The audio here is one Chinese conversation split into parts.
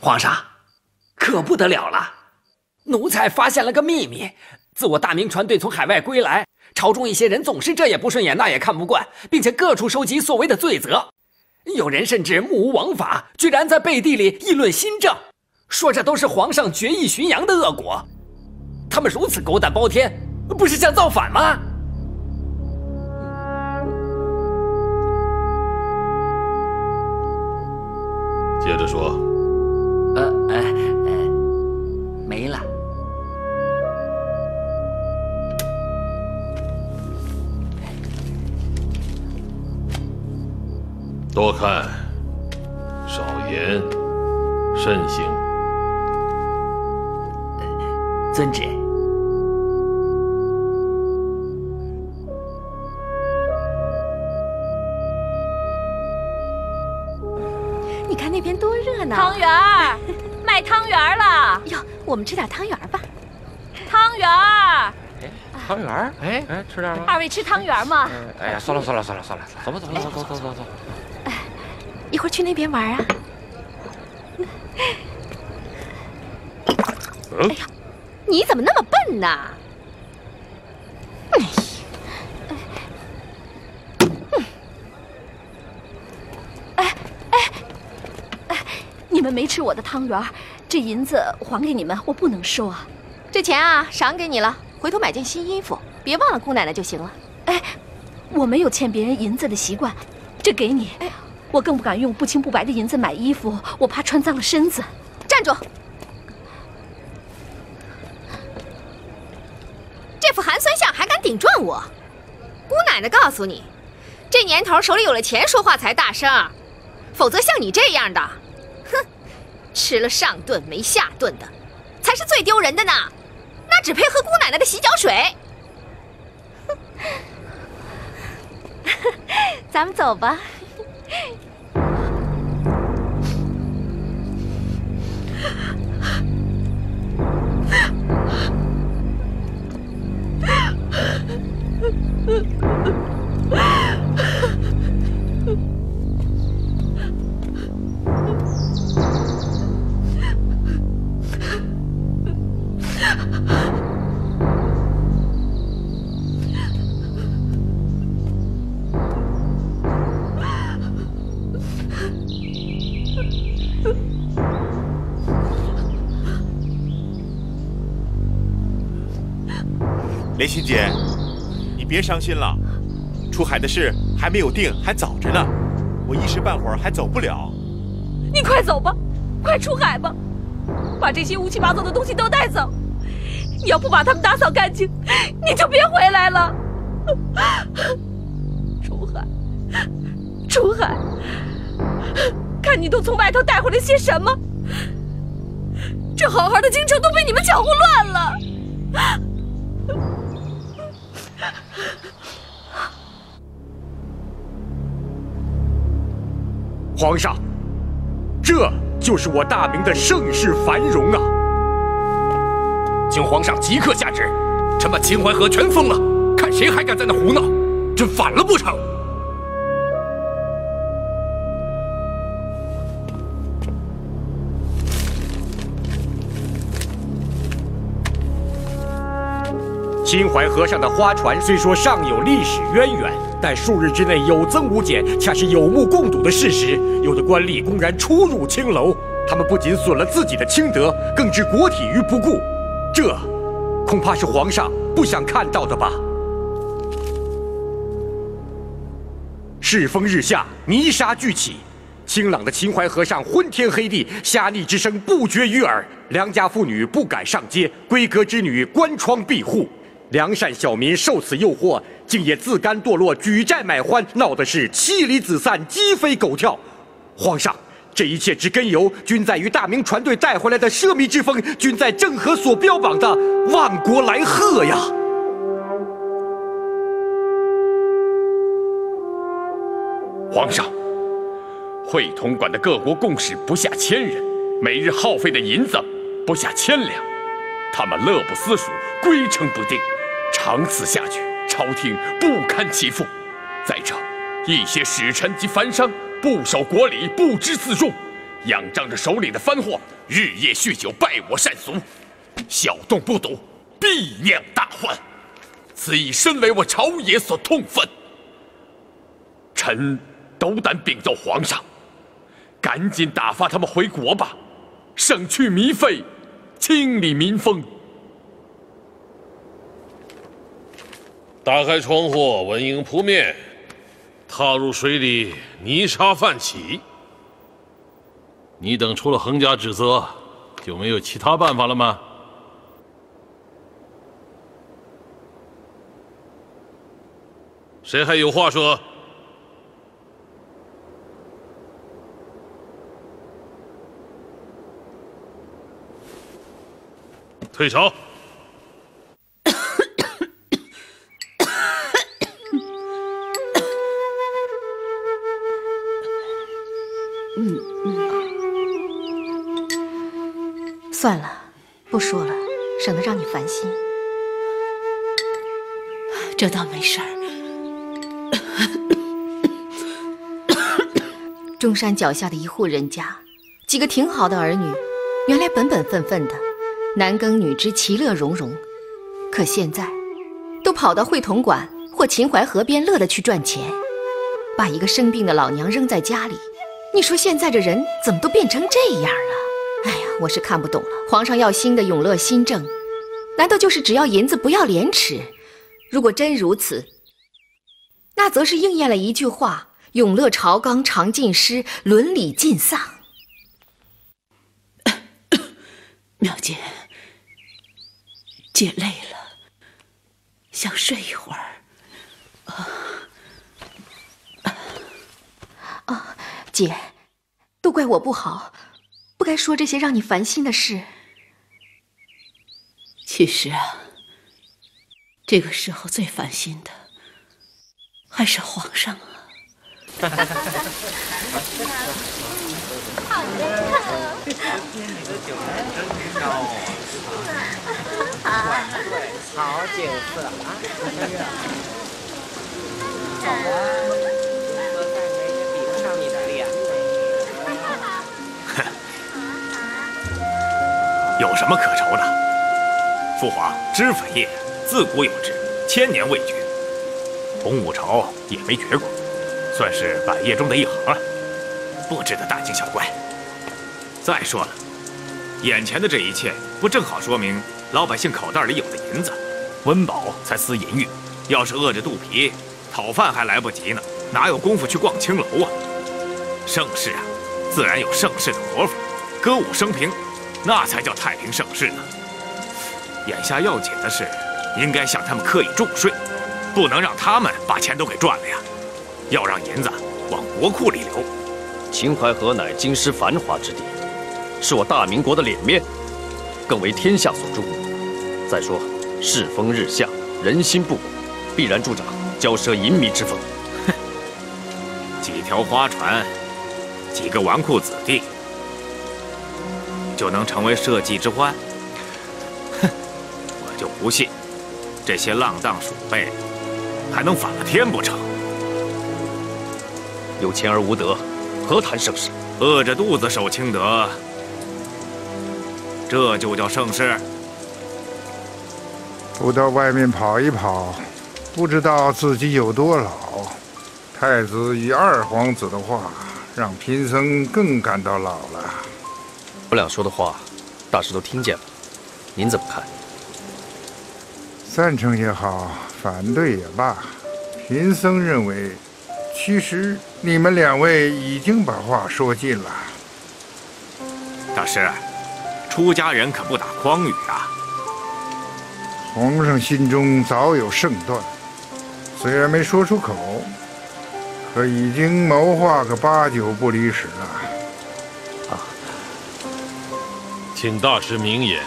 皇上，可不得了了！奴才发现了个秘密：自我大明船队从海外归来，朝中一些人总是这也不顺眼，那也看不惯，并且各处收集所谓的罪责。有人甚至目无王法，居然在背地里议论新政，说这都是皇上决意巡洋的恶果。他们如此狗胆包天，不是想造反吗？接着说。没了。多看，少言，慎行。遵旨。你看那边多热闹！汤圆儿，卖汤圆儿了。哟，我们吃点汤圆吧。汤圆儿。汤圆儿？哎，吃点吗？二位吃汤圆吗？哎呀，算了，走吧，走。一会儿去那边玩啊。哎呀，你怎么那么笨呢？你们没吃我的汤圆，这银子还给你们，我不能收啊。这钱啊，赏给你了，回头买件新衣服，别忘了姑奶奶就行了。哎，我没有欠别人银子的习惯，这给你。哎，我更不敢用不清不白的银子买衣服，我怕穿脏了身子。站住！这副寒酸相还敢顶撞我？姑奶奶告诉你，这年头手里有了钱说话才大声，否则像你这样的，哼，吃了上顿没下顿的，才是最丢人的呢。那只配喝姑奶奶的洗脚水。咱们走吧。雷欣姐，你别伤心了，出海的事还没有定，还早着呢，我一时半会儿还走不了。你快走吧，快出海吧，把这些乌七八糟的东西都带走。你要不把它们打扫干净，你就别回来了。出海，看你都从外头带回来些什么？这好好的京城都被你们搅和乱了。皇上，这就是我大明的盛世繁荣啊！请皇上即刻下旨，臣把秦淮河全封了，看谁还敢在那胡闹，朕反了不成？秦淮河上的花船虽说尚有历史渊源，但数日之内有增无减，恰是有目共睹的事实。有的官吏公然出入青楼，他们不仅损了自己的清德，更置国体于不顾，这恐怕是皇上不想看到的吧？世风日下，泥沙俱起，清朗的秦淮河上昏天黑地，虾睨之声不绝于耳。良家妇女不敢上街，闺阁之女关窗闭户。良善小民受此诱惑，竟也自甘堕落，举债买欢，闹的是妻离子散，鸡飞狗跳。皇上，这一切之根由，均在于大明船队带回来的奢靡之风，均在郑和所标榜的万国来贺呀！皇上，会同馆的各国贡使不下1000人，每日耗费的银子不下1000两，他们乐不思蜀，归程不定。长此下去，朝廷不堪其负。再者，一些使臣及藩商不守国礼，不知自重，仰仗着手里的番货，日夜酗酒，败我善俗，小动不睹，必酿大患。此亦身为我朝野所痛愤。臣斗胆禀奏皇上，赶紧打发他们回国吧，省去糜费，清理民风。打开窗户，蚊蝇扑面；踏入水里，泥沙泛起。你等除了横加指责，就没有其他办法了吗？谁还有话说？退朝。算了，不说了，省得让你烦心。这倒没事儿。中山脚下的一户人家，几个挺好的儿女，原来本本分分的，男耕女织，其乐融融。可现在，都跑到会同馆或秦淮河边乐得去赚钱，把一个生病的老娘扔在家里。你说现在这人怎么都变成这样了？哎呀，我是看不懂了。皇上要兴的永乐新政，难道就是只要银子不要廉耻？如果真如此，那则是应验了一句话：永乐朝纲常尽失，伦理尽丧。妙姐，姐累了，想睡一会儿。姐，都怪我不好，不该说这些让你烦心的事。其实啊，这个时候最烦心的还是皇上啊。好景色啊！走啊！我再美也比不上你的脸美。哼，有什么可愁的？父皇脂粉业自古有之，千年未绝，洪武朝也没绝过，算是百业中的一行了，不值得大惊小怪。再说了，眼前的这一切，不正好说明老百姓口袋里有的银子，温饱才思淫欲。要是饿着肚皮，讨饭还来不及呢，哪有功夫去逛青楼啊？盛世啊，自然有盛世的活法，歌舞升平，那才叫太平盛世呢。眼下要紧的是，应该向他们课以重税，不能让他们把钱都给赚了呀，要让银子往国库里流。秦淮河乃京师繁华之地，是我大明国的脸面，更为天下所注目。再说世风日下，人心不古，必然助长骄奢淫靡之风。哼，几条花船，几个纨绔子弟，就能成为社稷之欢？哼，我就不信这些浪荡鼠辈还能反了天不成？有钱而无德，何谈盛世？饿着肚子守清德，这就叫盛世？不到外面跑一跑，不知道自己有多老。太子与二皇子的话，让贫僧更感到老了。我俩说的话，大师都听见了，您怎么看？赞成也好，反对也罢，贫僧认为，其实你们两位已经把话说尽了。大师，出家人可不打诳语啊。皇上心中早有胜断，虽然没说出口，可已经谋划个8、9不离10了。啊，请大师明言。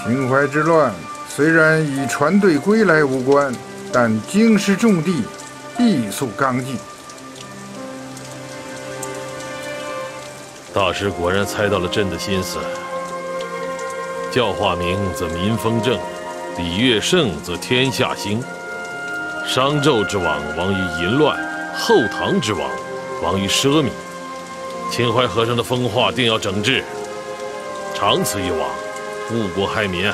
秦淮之乱虽然与船队归来无关，但京师重地，必肃纲纪。大师果然猜到了朕的心思。教化明则民风正，礼乐盛则天下兴。商纣之亡亡于淫乱，后唐之亡亡于奢靡，秦淮河上的风化定要整治，长此以往，误国害民。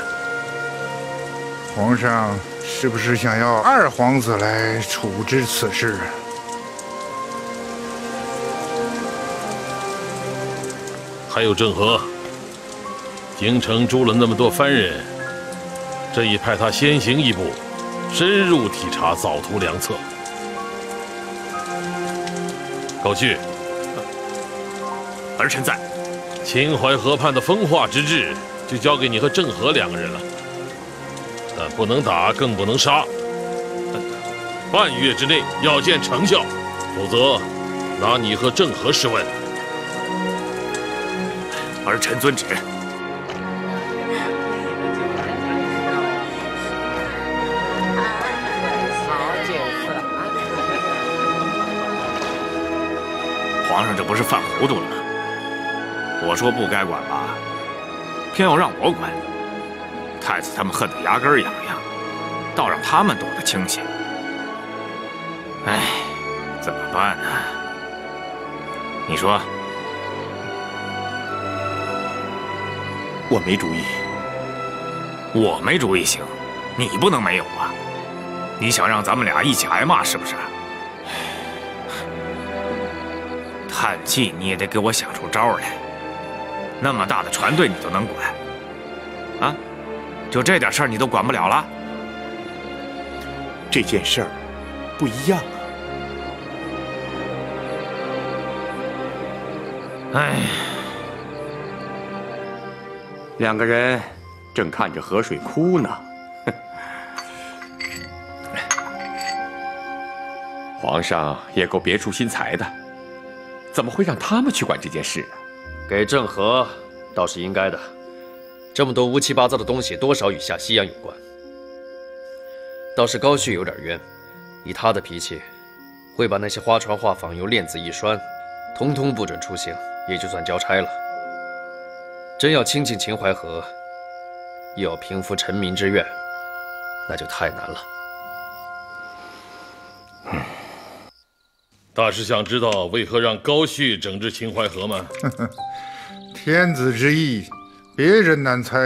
皇上是不是想要二皇子来处置此事？还有郑和，京城住了那么多藩人，朕已派他先行一步，深入体察藻图良策。高旭，儿臣在。秦淮河畔的风化之治，就交给你和郑和2个人了。但不能打，更不能杀。半月之内要见成效，否则拿你和郑和试问。儿臣遵旨。皇上这不是犯糊涂了吗？我说不该管吧，偏要让我管。太子他们恨得牙根痒痒，倒让他们躲得清些。哎，怎么办呢？你说。我没主意。我没主意行，你不能没有啊！你想让咱们俩一起挨骂是不是？叹气你也得给我想出招来。那么大的船队你都能管，啊？就这点事儿你都管不了了？这件事儿不一样啊！哎。2个人正看着河水哭呢。皇上也够别出心裁的，怎么会让他们去管这件事啊？给郑和倒是应该的，这么多乌七八糟的东西，多少与下西洋有关。倒是高旭有点冤，以他的脾气，会把那些花船画舫由链子一拴，通通不准出行，也就算交差了。真要清净秦淮河，又要平服臣民之怨，那就太难了。大师想知道为何让高旭整治秦淮河吗？天子之意，别人难猜，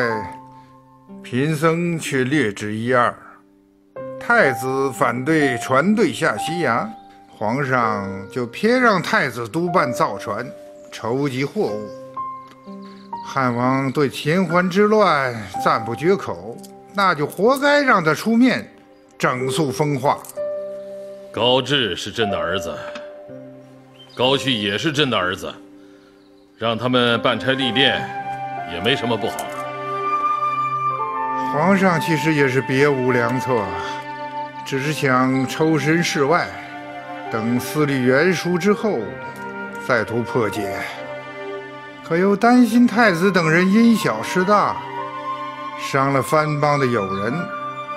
贫僧却略知一二。太子反对船队下西洋，皇上就偏让太子督办造船，筹集货物。汉王对秦淮之乱赞不绝口，那就活该让他出面整肃风化。高炽是朕的儿子，高旭也是朕的儿子，让他们办差历练也没什么不好。皇上其实也是别无良策，只是想抽身事外，等司隶元书之后再图破解。可又担心太子等人因小失大，伤了藩邦的友人，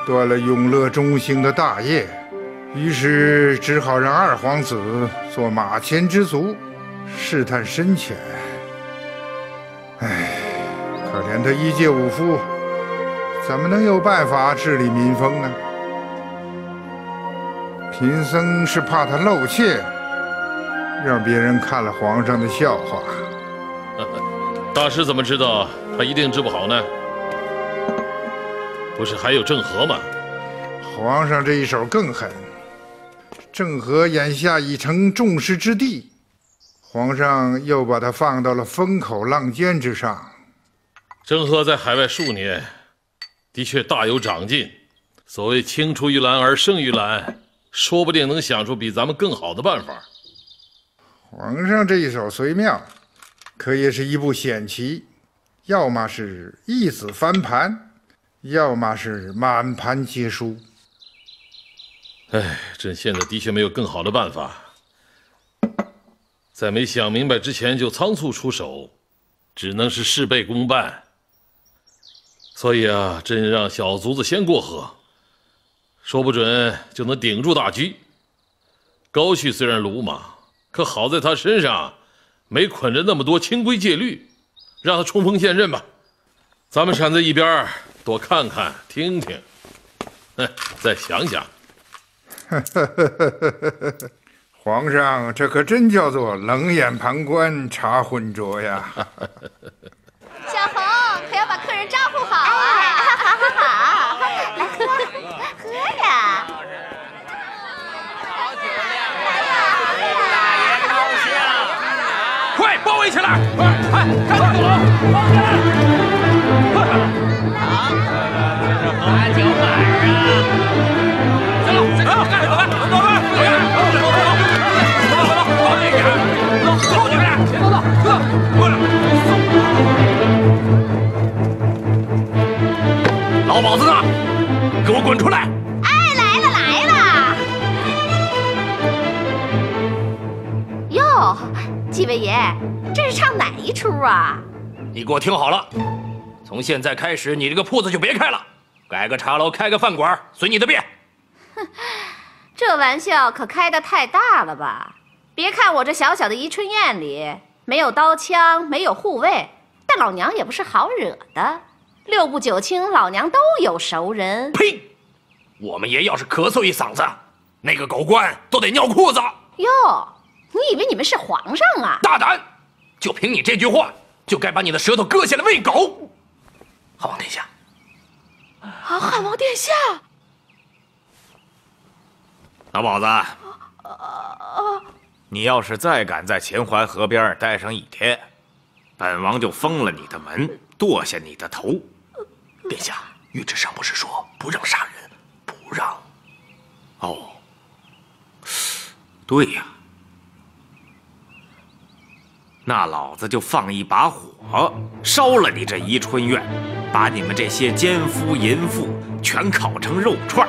断了永乐中兴的大业，于是只好让二皇子做马前之卒，试探深浅。唉，可怜他一介武夫，怎么能有办法治理民风呢？贫僧是怕他露怯，让别人看了皇上的笑话。大师怎么知道他一定治不好呢？不是还有郑和吗？皇上这一手更狠，郑和眼下已成众矢之的，皇上又把他放到了风口浪尖之上。郑和在海外数年，的确大有长进。所谓青出于蓝而胜于蓝，说不定能想出比咱们更好的办法。皇上这一手虽妙，可也是一步险棋，要么是一子翻盘，要么是满盘皆输。哎，朕现在的确没有更好的办法，在没想明白之前就仓促出手，只能是事倍功半。所以啊，朕让小卒子先过河，说不准就能顶住大局。高旭虽然鲁莽，可好在他身上没捆着那么多清规戒律，让他冲锋陷阵吧。咱们闪在一边多看看听听，再想想。皇上，这可真叫做冷眼旁观，察浑浊呀！小红可要把客人招呼好啊！好，来喝呀！快包围起来！快，赶紧走！包起来！把酒满啊！走，走！老鸨子呢？给我滚出来！哎，来了！哟，纪委爷，这是唱哪一出啊？你给我听好了，从现在开始，你这个铺子就别开了，改个茶楼，开个饭馆，随你的便。哼，这玩笑可开得太大了吧？别看我这小小的宜春院里没有刀枪，没有护卫，但老娘也不是好惹的。6部9卿，老娘都有熟人。呸！我们爷要是咳嗽一嗓子，那个狗官都得尿裤子。哟，你以为你们是皇上啊？大胆！就凭你这句话，就该把你的舌头割下来喂狗。汉王殿下。啊，汉王殿下。老鸨子，你要是再敢在秦淮河边待上1天，本王就封了你的门，剁下你的头。殿下，谕旨上不是说不让杀人，不让？哦，对呀，那老子就放一把火，烧了你这宜春院，把你们这些奸夫淫妇全烤成肉串，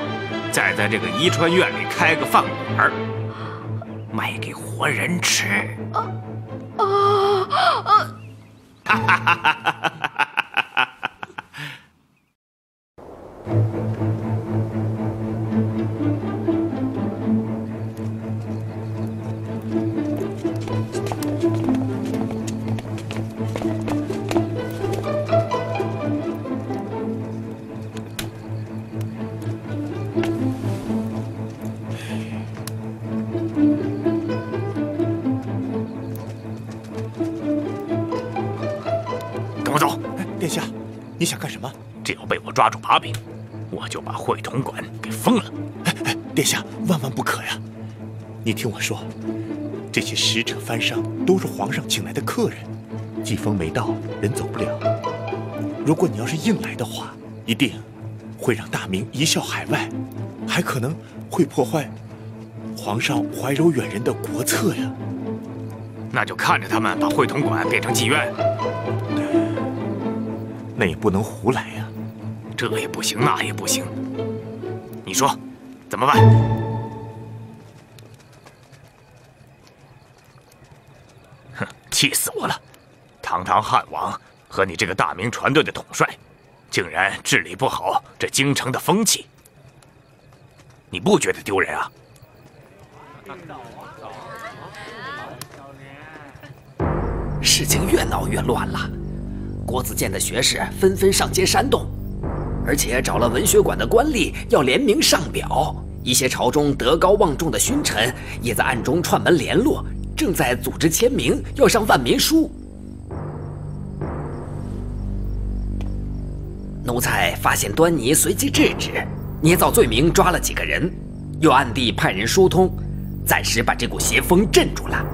再在这个宜春院里开个饭馆，卖给活人吃。哈哈哈哈哈！跟我走。殿下，你想干什么？只要被我抓住把柄，我就把会同馆给封了。殿下，万万不可呀！你听我说，这些使者番商都是皇上请来的客人，季风没到，人走不了。如果你要是硬来的话，一定会让大明贻笑海外，还可能会破坏皇上怀柔远人的国策呀。那就看着他们把会同馆变成妓院。那也不能胡来呀，这也不行，那也不行。你说怎么办？哼，气死我了！堂堂汉王和你这个大明船队的统帅，竟然治理不好这京城的风气，你不觉得丢人啊？事情越闹越乱了。国子监的学士纷纷上街煽动，而且找了文学馆的官吏要联名上表。一些朝中德高望重的勋臣也在暗中串门联络，正在组织签名，要上万民书。奴才发现端倪，随即制止，捏造罪名抓了几个人，又暗地派人疏通，暂时把这股邪风镇住了。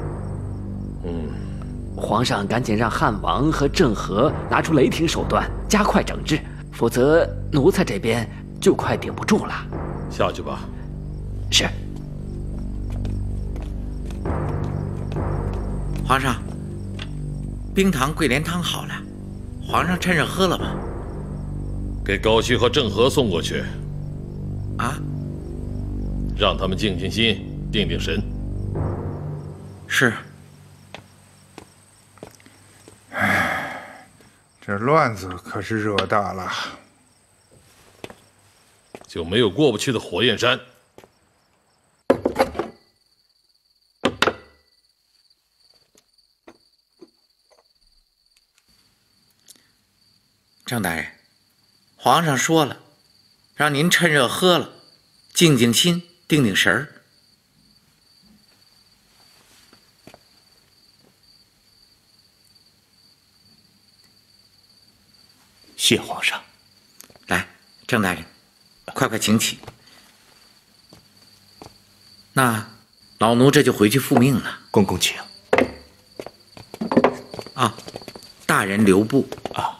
皇上赶紧让汉王和郑和拿出雷霆手段，加快整治，否则奴才这边就快顶不住了。下去吧。是。皇上，冰糖桂莲汤好了，皇上趁热喝了吧。给高须和郑和送过去。啊？让他们静静心，定定神。是。这乱子可是惹大了，就没有过不去的火焰山。郑大人，皇上说了，让您趁热喝了，静静心，定定神儿。谢皇上。来，郑大人，快快请起。那老奴这就回去复命了。公公请。啊，大人留步啊。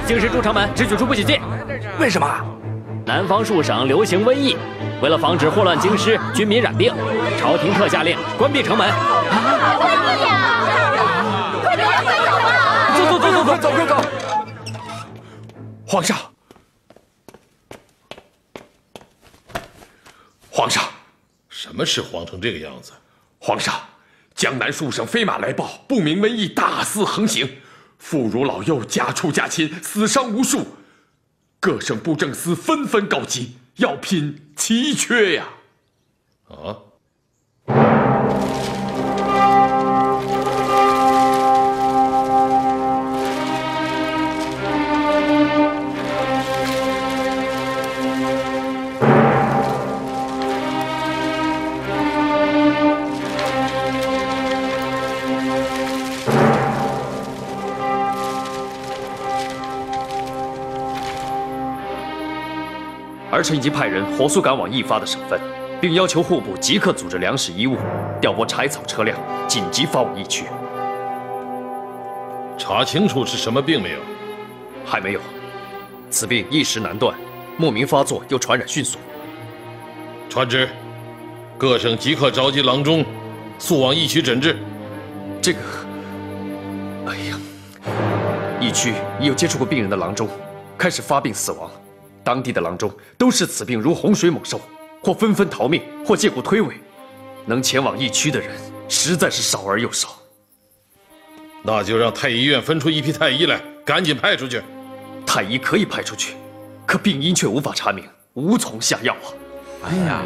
京师诸城门只许初步许进。为什么？南方数省流行瘟疫，为了防止祸乱京师，军民染病，朝廷特下令关闭城门。走！皇上，皇上，什么事慌成这个样子？皇上，江南数省飞马来报，不明瘟疫大肆横行。妇孺老幼家畜家亲死伤无数，各省布政司纷纷告急，药品奇缺呀！啊！儿臣已经派人火速赶往易发的省份，并要求户部即刻组织粮食衣物，调拨柴草车辆，紧急发往疫区。查清楚是什么病没有？还没有。此病一时难断，莫名发作又传染迅速。传旨，各省即刻召集郎中，速往疫区诊治。这个，哎呀，疫区已有接触过病人的郎中开始发病死亡。当地的郎中都视此病如洪水猛兽，或纷纷逃命，或借故推诿。能前往疫区的人实在是少而又少。那就让太医院分出一批太医来，赶紧派出去。太医可以派出去，可病因却无法查明，无从下药啊！哎呀，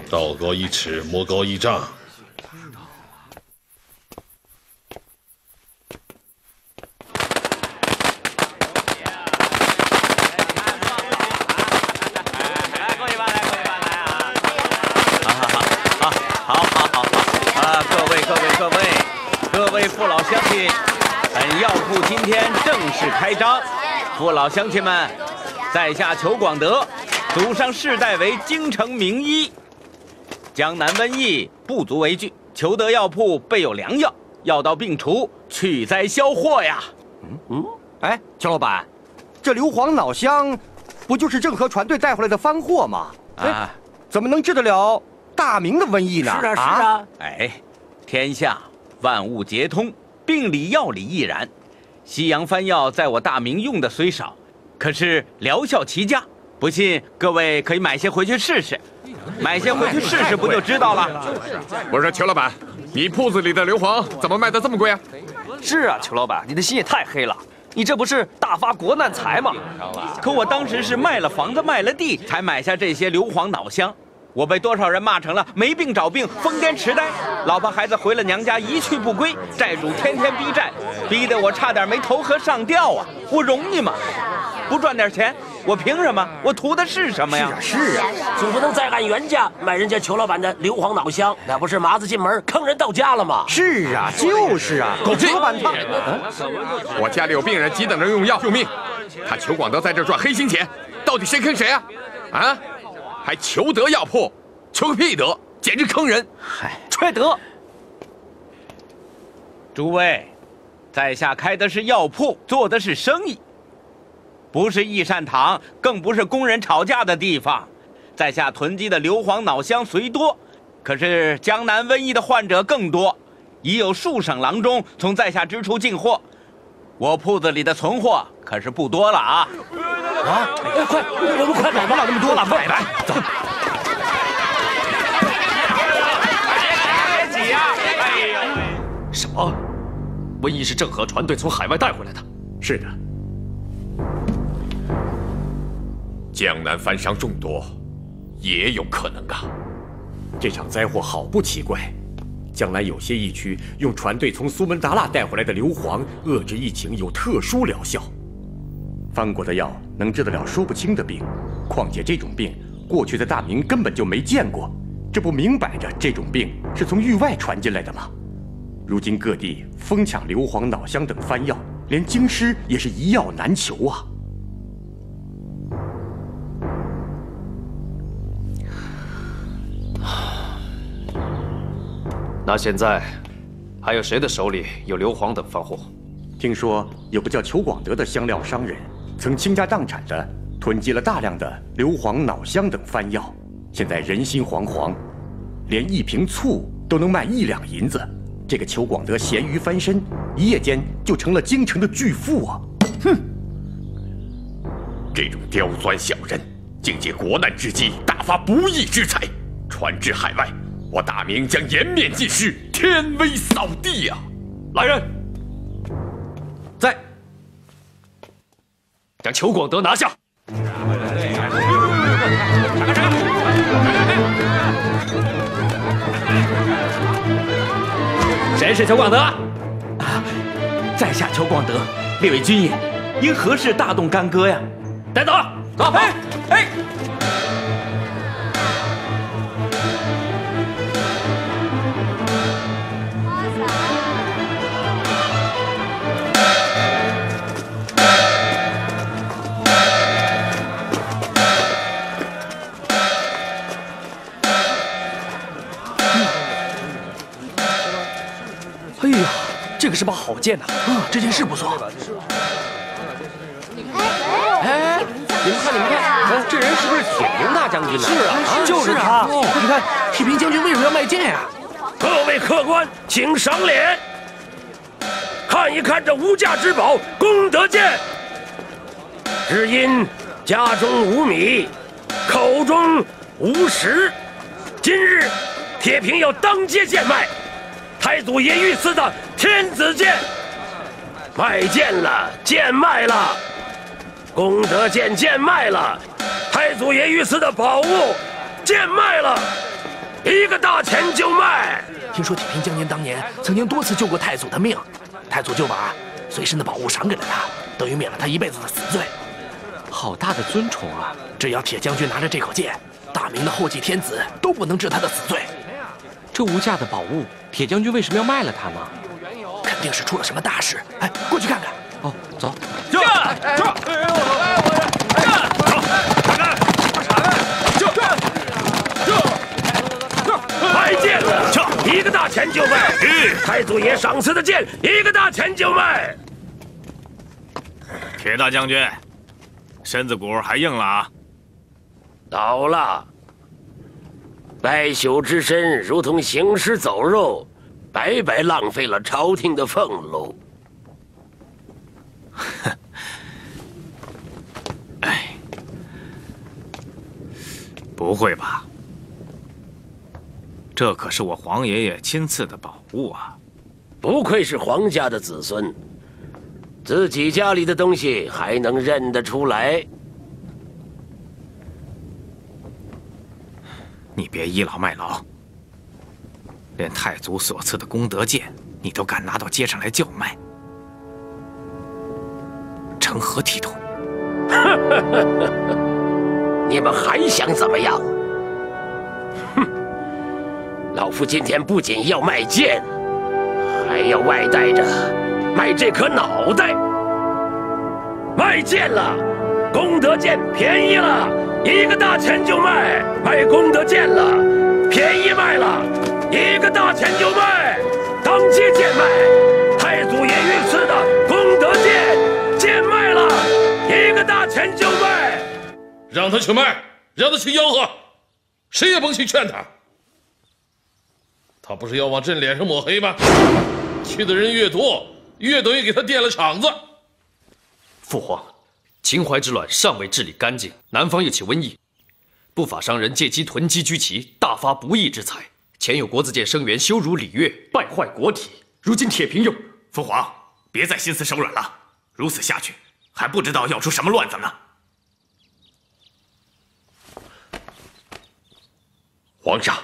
道高一尺，魔高一丈。各位父老乡亲，本药铺今天正式开张，父老乡亲们，在下裘广德，祖上世代为京城名医，江南瘟疫不足为惧，裘德药铺备有良药，药到病除，去灾消祸呀。哎，裘老板，这硫磺脑香不就是郑和船队带回来的番货吗？哎，怎么能治得了大明的瘟疫呢？是啊。哎，天下万物皆通，病理药理亦然。西洋番药在我大明用的虽少，可是疗效奇佳。不信，各位可以买些回去试试，不就知道了。我说裘老板，你铺子里的硫磺怎么卖得这么贵啊？是啊，裘老板，你的心也太黑了。你这不是大发国难财吗？可我当时是卖了房子卖了地，才买下这些硫磺脑香。我被多少人骂成了没病找病、疯癫痴呆，老婆孩子回了娘家一去不归，债主天天逼债，逼得我差点没投河上吊啊！我容易吗？不赚点钱，我凭什么？我图的是什么呀？是啊，总不能再按原价买人家裘老板的硫磺脑香，那不是麻子进门坑人到家了吗？是啊，就是啊，狗屁！老板他，我家里有病人急等着用药救命，他裘广德在这赚黑心钱，到底谁坑谁啊？啊，还求得药铺，求个屁得，简直坑人！嗨，缺德！诸位，在下开的是药铺，做的是生意。不是益善堂，更不是工人吵架的地方。在下囤积的硫磺脑香虽多，可是江南瘟疫的患者更多，已有数省郎中从在下之处进货。我铺子里的存货可是不多了啊！啊，快，我们快买吧！那么多了，买吧，走。什么？瘟疫是郑和船队从海外带回来的？是的。江南番商众多，也有可能啊。这场灾祸好不奇怪，将来有些疫区用船队从苏门答腊带回来的硫磺遏制疫情有特殊疗效。藩国的药能治得了说不清的病，况且这种病过去的大明根本就没见过，这不明摆着这种病是从域外传进来的吗？如今各地疯抢硫磺脑香等番药，连京师也是一药难求啊。那现在还有谁的手里有硫磺等番货？听说有个叫裘广德的香料商人，曾倾家荡产的囤积了大量的硫磺脑香等番药，现在人心惶惶，连一瓶醋都能卖1两银子。这个裘广德咸鱼翻身，一夜间就成了京城的巨富啊！哼，这种刁钻小人，竟借国难之机大发不义之财，传至海外。我大明将颜面尽失，天威扫地呀！来人，在，将裘广德拿下。谁是裘广德？在下裘广德，列位军爷，因何事大动干戈呀？带走，走！哎！哎呀，这个是把好剑呐！这件事不错。哎，你们看，这人是不是铁平大将军呢？是啊，就是他。你看，铁平将军为什么要卖剑呀？各位客官，请赏脸，看一看这无价之宝功德剑。只因家中无米，口中无食，今日铁平要当街贱卖。太祖爷御赐的天子剑，卖剑了，贱卖了，功德剑贱卖了，太祖爷御赐的宝物贱卖了，1个大钱就卖。听说铁平将军当年曾经多次救过太祖的命，太祖就把随身的宝物赏给了他，等于免了他一辈子的死罪。好大的尊崇啊！只要铁将军拿着这口剑，大明的后继天子都不能治他的死罪。这无价的宝物，铁将军为什么要卖了它呢？肯定是出了什么大事。哎，过去看看。哦，走。这，卖剑了，1个大钱就卖。太祖爷赏赐的剑，1个大钱就卖。铁大将军，身子骨还硬了啊？倒了。败朽之身如同行尸走肉，白白浪费了朝廷的俸禄。哎，不会吧？这可是我皇爷爷亲赐的宝物啊！不愧是皇家的子孙，自己家里的东西还能认得出来。你别倚老卖老，连太祖所赐的功德剑，你都敢拿到街上来叫卖，成何体统？哼！你们还想怎么样？哼！老夫今天不仅要卖剑，还要外带着卖这颗脑袋。卖剑了，功德剑便宜了，1个大钱就卖；卖功德剑了，便宜卖了，1个大钱就卖。当街贱卖，太祖爷御赐的功德剑，贱卖了，1个大钱就卖。让他去卖，让他去吆喝，谁也甭去劝他。他不是要往朕脸上抹黑吗？去的人越多，越等于给他垫了场子。父皇，秦淮之乱尚未治理干净，南方又起瘟疫，不法商人借机囤积居奇，大发不义之财。前有国子监生员羞辱礼乐，败坏国体，如今铁平又……父皇，别再心慈手软了，如此下去，还不知道要出什么乱子呢。皇上，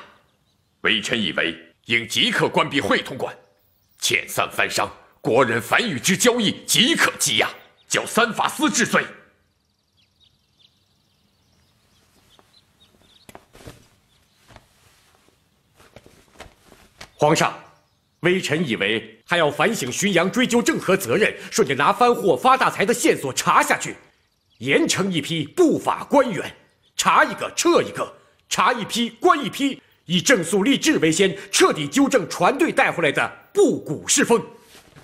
微臣以为应即刻关闭会同馆，遣散藩商，国人凡与之交易即可羁押，交3法司治罪。皇上，微臣以为还要反省巡洋追究郑和责任，顺着拿番货发大财的线索查下去，严惩一批不法官员，查一个撤一个，查一批关一批，以正肃吏治为先，彻底纠正船队带回来的不古世风。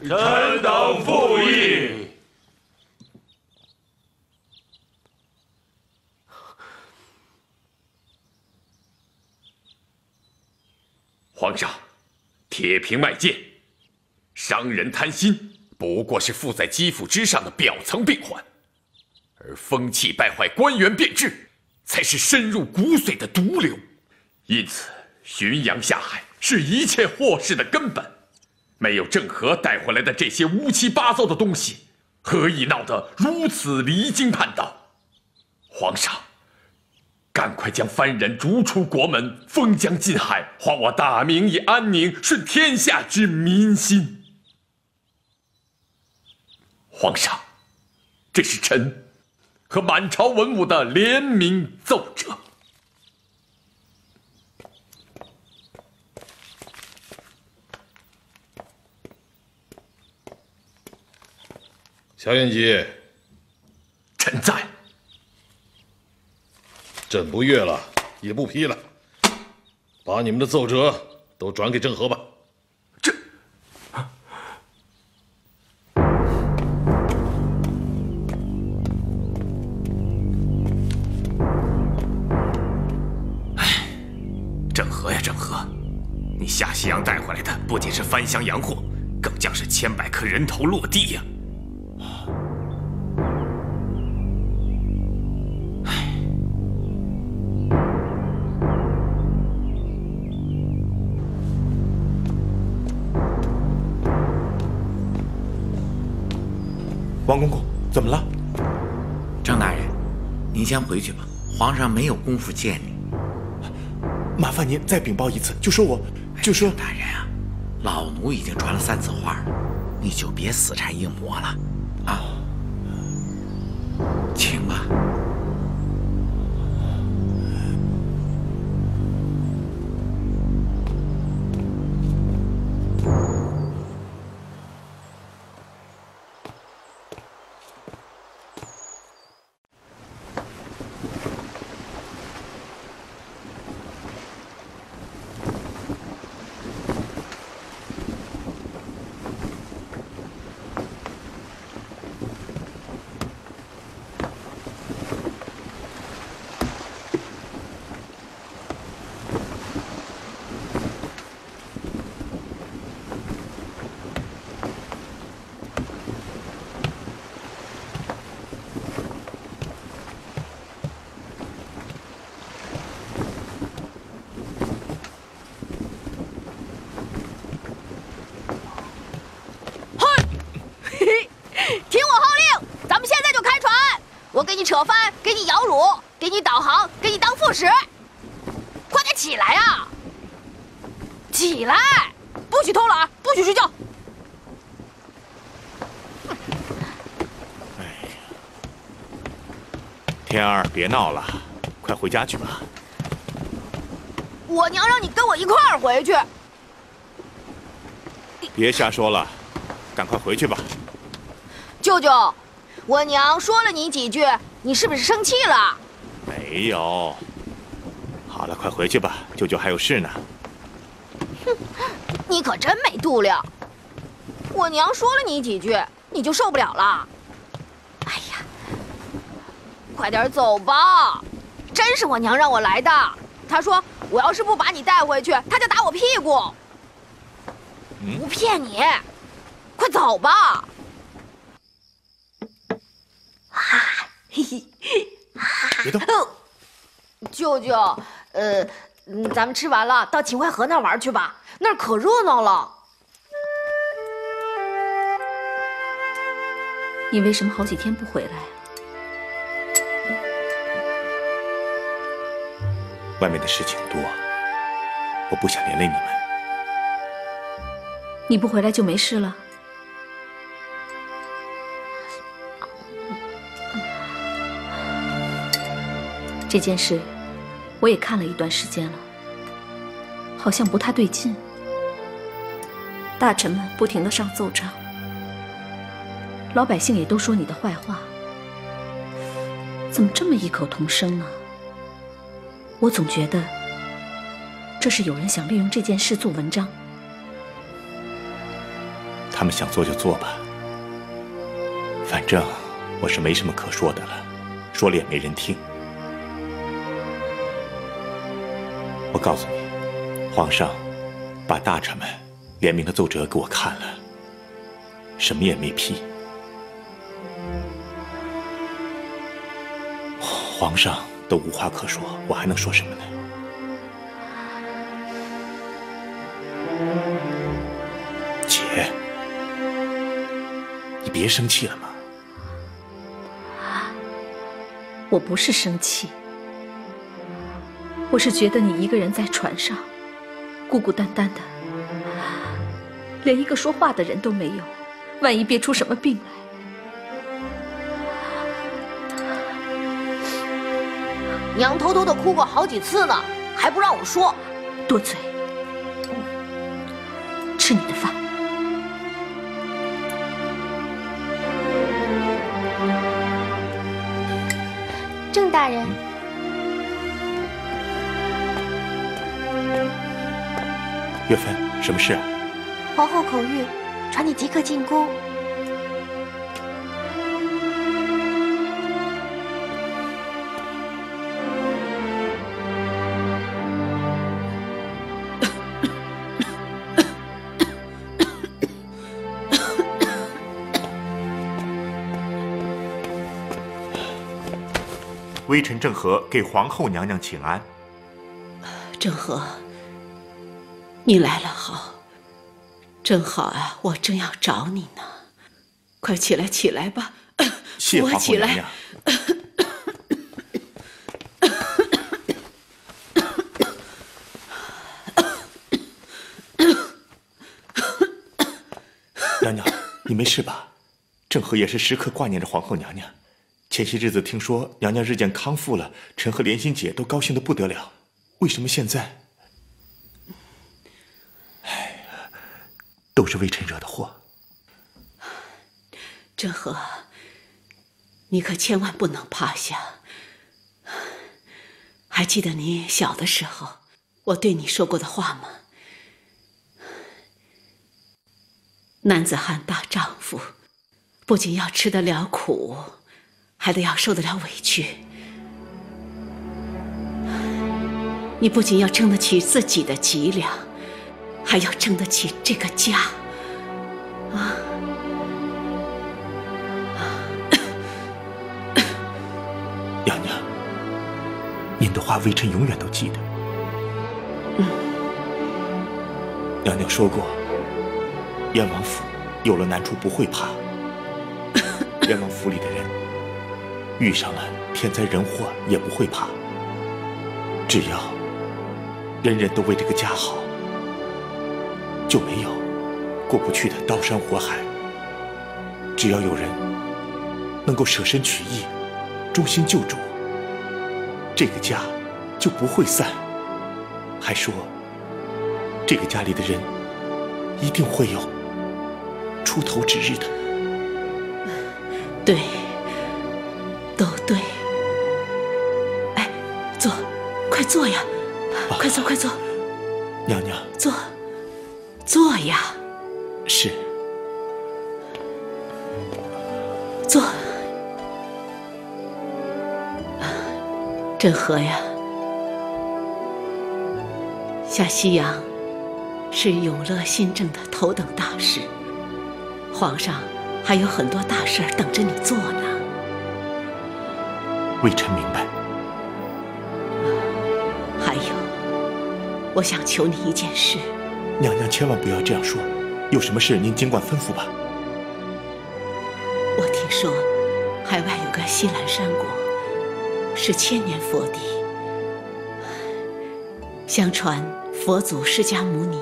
臣等附议。皇上，铁平卖剑，商人贪心，不过是附在肌肤之上的表层病患，而风气败坏官员变质，才是深入骨髓的毒瘤。因此，巡洋下海是一切祸事的根本。没有郑和带回来的这些乌七八糟的东西，何以闹得如此离经叛道？皇上，赶快将藩人逐出国门，封疆禁海，还我大明以安宁，顺天下之民心。皇上，这是臣和满朝文武的联名奏折。夏元吉，臣在。朕不阅了，也不批了，把你们的奏折都转给郑和吧。郑和呀，郑和，你下西洋带回来的不仅是番香洋货，更将是千百颗人头落地呀！王公公，怎么了？郑大人，您先回去吧，皇上没有功夫见你。麻烦您再禀报一次，就说大人啊，老奴已经传了3次话了，你就别死缠硬磨了啊。请吧。我给你扯帆，给你摇橹，给你导航，给你当副使。快点起来啊！起来，不许偷懒，不许睡觉。天儿，别闹了，快回家去吧。我娘让你跟我一块儿回去。别瞎说了，赶快回去吧。舅舅，我娘说了你几句，你是不是生气了？没有。好了，快回去吧，舅舅还有事呢。哼，你可真没度量。我娘说了你几句，你就受不了了？哎呀，快点走吧！真是我娘让我来的。她说我要是不把你带回去，她就打我屁股。不骗你，快走吧！别动！舅舅，咱们吃完了到秦淮河那玩去吧，那儿可热闹了。你为什么好几天不回来啊？外面的事情多，我不想连累你们。你不回来就没事了？这件事我也看了一段时间了，好像不太对劲。大臣们不停地上奏章，老百姓也都说你的坏话，怎么这么异口同声呢？我总觉得这是有人想利用这件事做文章。他们想做就做吧，反正我是没什么可说的了，说了也没人听。我告诉你，皇上把大臣们联名的奏折给我看了，什么也没批。皇上都无话可说，我还能说什么呢？姐，你别生气了嘛。我不是生气，我是觉得你一个人在船上，孤孤单单的，连一个说话的人都没有，万一憋出什么病来。娘偷偷的哭过好几次呢，还不让我说。多嘴，吃你的饭。郑大人，岳芬，什么事啊？皇后口谕，传你即刻进宫。微臣郑和给皇后娘娘请安。郑和，你来了好，正好啊，我正要找你呢，快起来起来吧，谢皇后娘娘。娘娘，你没事吧？郑和也是时刻挂念着皇后娘娘。前些日子听说娘娘日渐康复了，臣和莲心姐都高兴得不得了。为什么现在？哎，都是微臣惹的祸。郑和，你可千万不能趴下。还记得你小的时候我对你说过的话吗？男子汉大丈夫，不仅要吃得了苦，还得要受得了委屈。你不仅要撑得起自己的脊梁，还要撑得起这个家。啊！娘娘，您的话微臣永远都记得。娘娘说过，燕王府有了难处不会怕。燕王府里的人遇上了天灾人祸也不会怕，只要人人都为这个家好，就没有过不去的刀山火海。只要有人能够舍身取义，忠心救主，这个家就不会散。还说，这个家里的人一定会有出头之日的。对，都对。哎，坐，快坐呀！快坐，快坐。娘娘，坐呀！是。坐。郑和呀，下西洋是永乐新政的头等大事，皇上还有很多大事等着你做呢。微臣明白。还有，我想求你一件事。娘娘千万不要这样说，有什么事您尽管吩咐吧。我听说，海外有个西兰山国，是千年佛地。相传佛祖释迦牟尼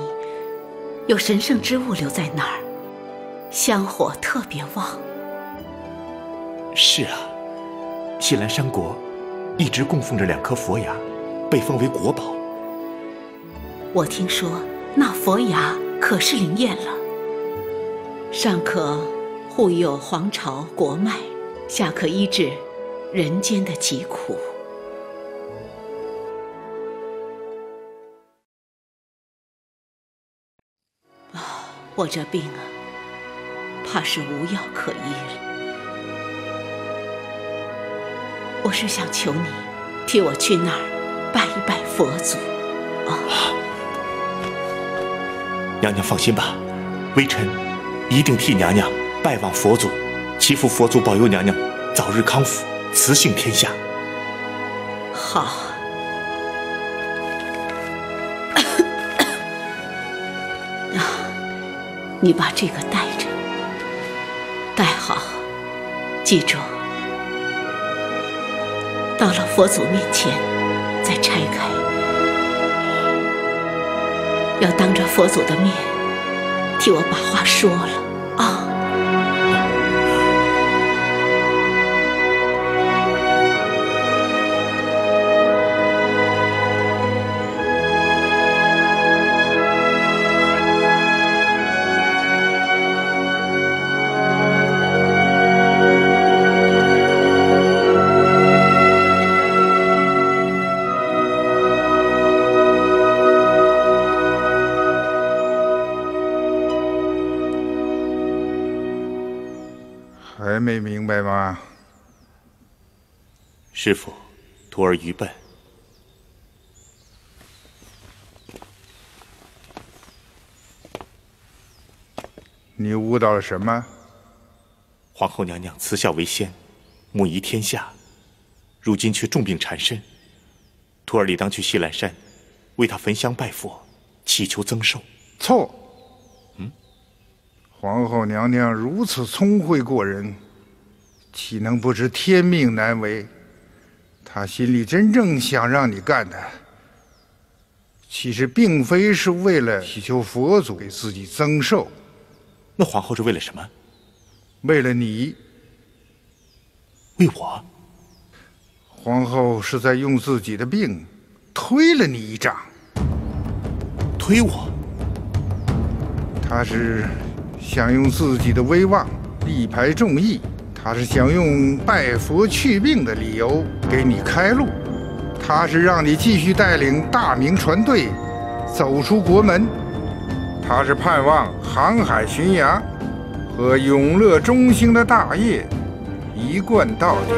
有神圣之物留在那儿，香火特别旺。是啊，西兰山国一直供奉着2颗佛牙，被封为国宝。我听说那佛牙可是灵验了，上可护佑皇朝国脉，下可医治人间的疾苦。我这病啊，怕是无药可医了。我是想求你替我去那儿拜一拜佛祖。娘娘放心吧，微臣一定替娘娘拜望佛祖，祈福佛祖保佑娘娘早日康复，慈幸天下。好。你把这个带着，带好，记住，到了佛祖面前再拆开，要当着佛祖的面替我把话说了啊。还没明白吗？师父，徒儿愚笨。你悟到了什么？皇后娘娘慈孝为先，母仪天下，如今却重病缠身，徒儿理当去西兰山，为她焚香拜佛，祈求增寿。错。皇后娘娘如此聪慧过人，岂能不知天命难违？她心里真正想让你干的，其实并非是为了祈求佛祖给自己增寿。那皇后是为了什么？为了你。为我？皇后是在用自己的病推了你一掌。推我？她是想用自己的威望力排众议，他是想用拜佛去病的理由给你开路，他是让你继续带领大明船队走出国门，他是盼望航海巡洋和永乐中兴的大业一贯到底。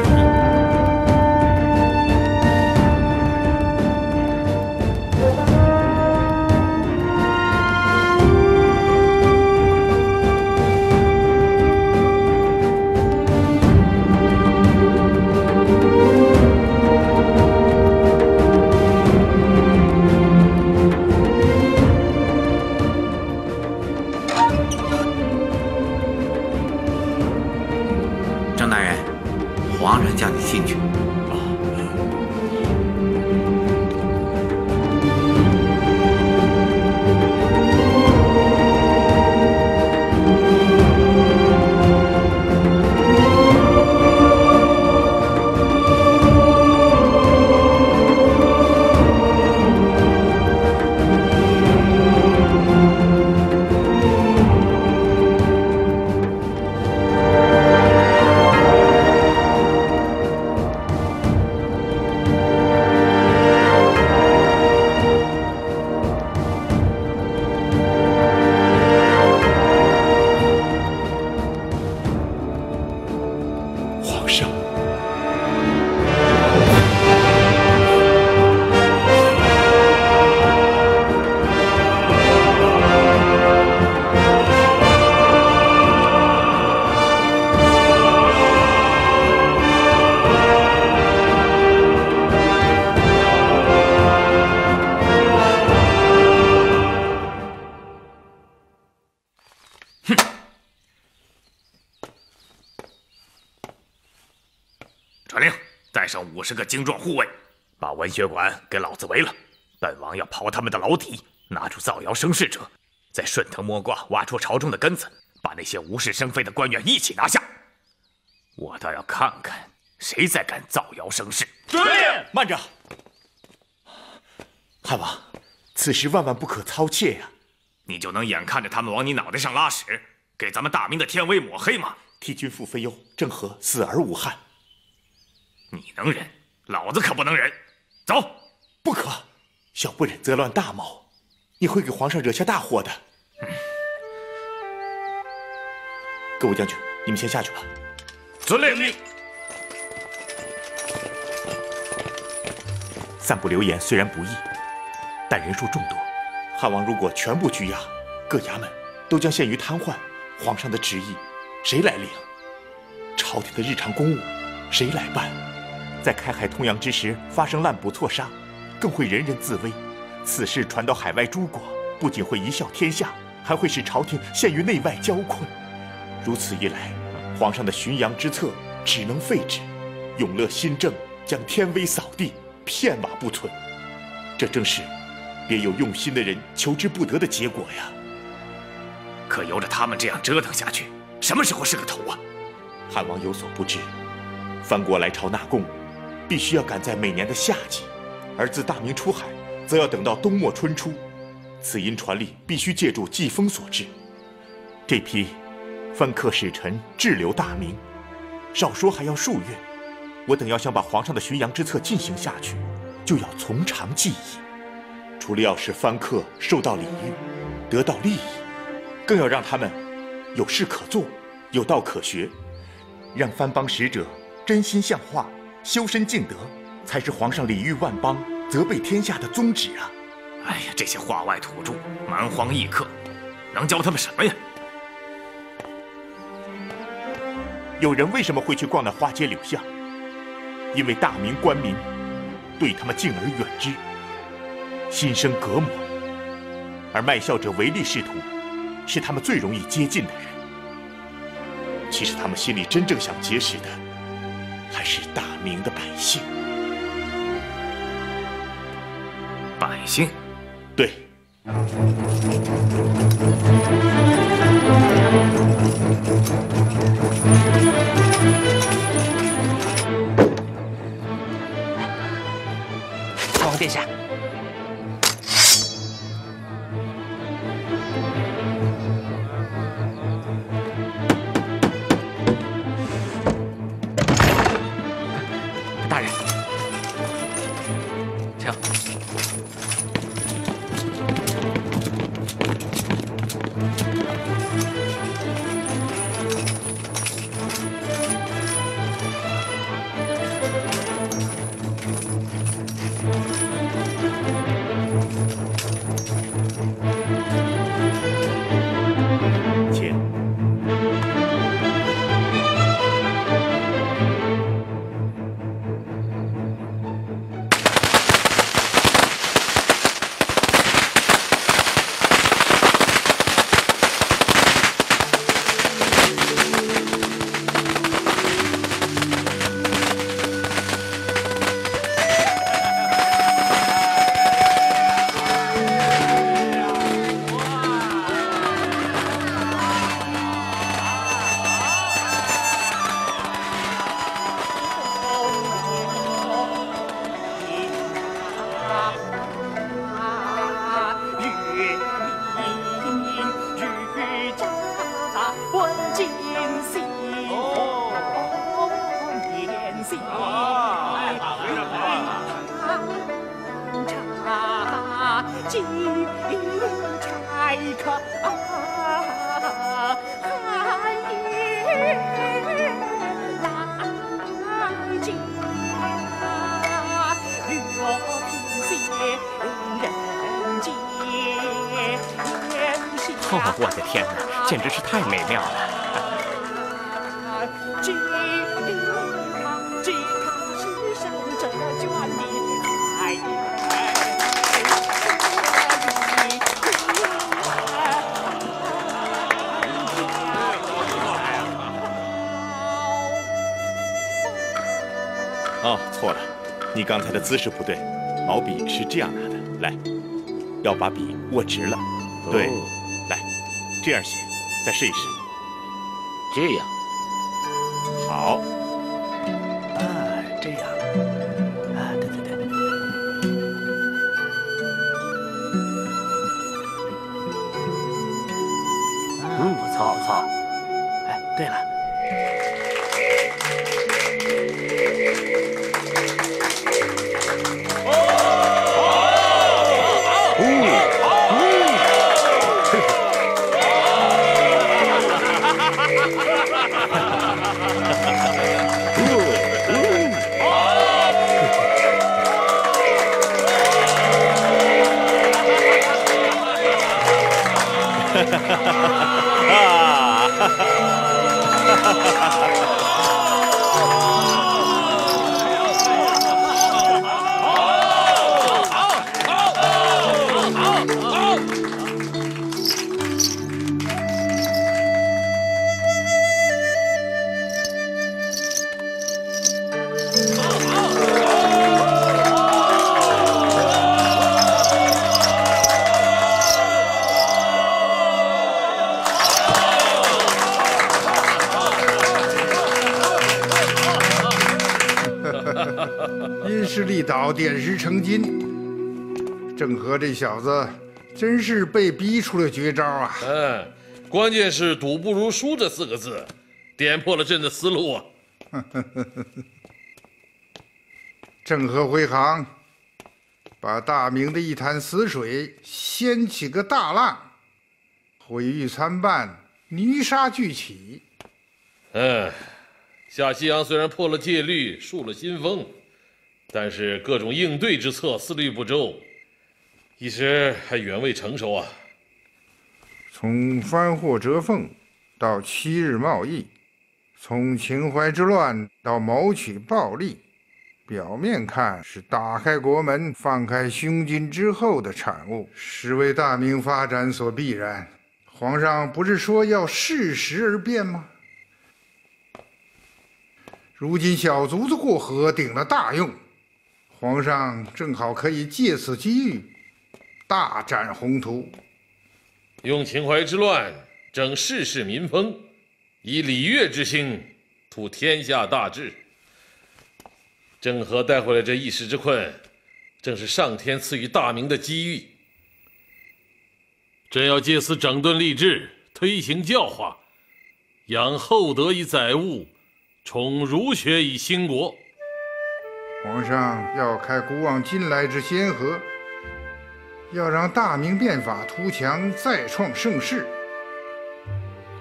哼！传令，带上50个精壮护卫，把文学馆给老子围了。本王要刨他们的牢底，拿出造谣生事者，再顺藤摸瓜挖出朝中的根子，把那些无事生非的官员一起拿下。我倒要看看谁再敢造谣生事。遵令。慢着，汉王，此时万万不可操怯呀！你就能眼看着他们往你脑袋上拉屎，给咱们大明的天威抹黑吗？替君父分忧，正合死而无憾。你能忍，老子可不能忍。走！不可，小不忍则乱大谋，你会给皇上惹下大祸的。各位将军，你们先下去吧。遵令。散布流言虽然不易，但人数众多，汉王如果全部拘押，各衙门都将陷于瘫痪。皇上的旨意，谁来领？朝廷的日常公务，谁来办？在开海通洋之时发生滥捕错杀，更会人人自危。此事传到海外诸国，不仅会贻笑天下，还会使朝廷陷于内外交困。如此一来，皇上的巡洋之策只能废止，永乐新政将天威扫地，片瓦不存。这正是别有用心的人求之不得的结果呀！可由着他们这样折腾下去，什么时候是个头啊？汉王有所不知，藩国来朝纳贡，必须要赶在每年的夏季，而自大明出海，则要等到冬末春初。此因传令必须借助季风所致。这批藩客使臣滞留大明，少说还要数月。我等要想把皇上的巡洋之策进行下去，就要从长计议。除了要使藩客受到礼遇，得到利益，更要让他们有事可做，有道可学，让藩邦使者真心向化，修身敬德，才是皇上礼遇万邦、责备天下的宗旨啊！哎呀，这些化外土著、蛮荒异客，能教他们什么呀？有人为什么会去逛那花街柳巷？因为大明官民对他们敬而远之，心生隔膜，而卖笑者唯利是图，是他们最容易接近的人。其实他们心里真正想结识的，还是大明的百姓。百姓？对。父王殿下。大人，请。我的天哪，简直是太美妙了！哦，错了，你刚才的姿势不对，毛笔是这样拿的，来，要把笔握直了。对，来，这样写，再试一试。这样。好。这样。对。不错。哎，对了。因势利导，点石成金。郑和这小子真是被逼出了绝招啊！关键是“赌不如输”这4个字，点破了朕的思路啊！郑和回航，把大明的一潭死水掀起个大浪，毁誉参半，泥沙俱起。夏西洋虽然破了戒律，树了新风，但是各种应对之策思虑不周，一时还远未成熟啊。从藩货折凤到七日贸易，从秦淮之乱到谋取暴利，表面看是打开国门、放开胸襟之后的产物，是为大明发展所必然。皇上不是说要适时而变吗？如今小卒子过河顶了大用，皇上正好可以借此机遇大展宏图，用秦淮之乱整世事民风，以礼乐之兴图天下大治。郑和带回来这一时之困，正是上天赐予大明的机遇。朕要借此整顿吏治，推行教化，养厚德以载物，崇儒学以兴国。皇上要开古往今来之先河，要让大明变法图强，再创盛世，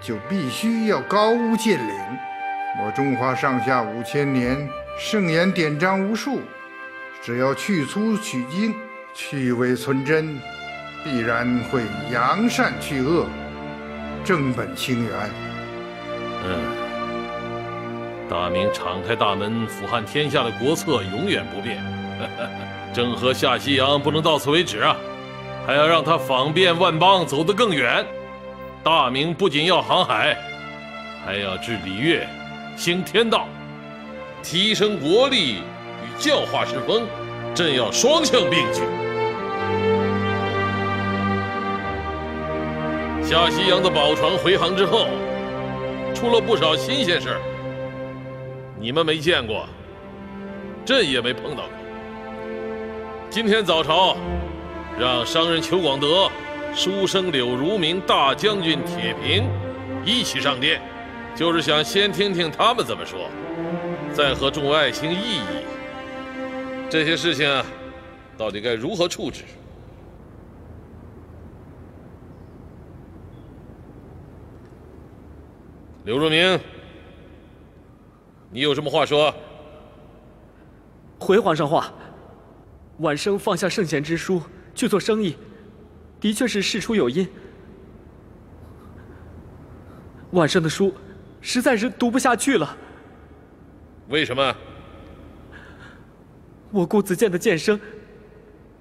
就必须要高屋建瓴。我中华上下5000年，圣贤典章无数，只要去粗取精，去伪存真，必然会扬善去恶，正本清源。大明敞开大门俯瞰天下的国策永远不变。郑和下西洋不能到此为止啊，还要让他访遍万邦，走得更远。大明不仅要航海，还要治礼乐，兴天道，提升国力与教化之风，朕要双向并举。下西洋的宝船回航之后，出了不少新鲜事儿，你们没见过，朕也没碰到过。今天早朝，让商人裘广德、书生柳如明、大将军铁平一起上殿，就是想先听听他们怎么说，再和众爱卿议议这些事情啊，到底该如何处置。柳如明，你有什么话说？回皇上话，晚生放下圣贤之书去做生意，的确是事出有因。晚生的书实在是读不下去了。为什么？我顾子建的剑声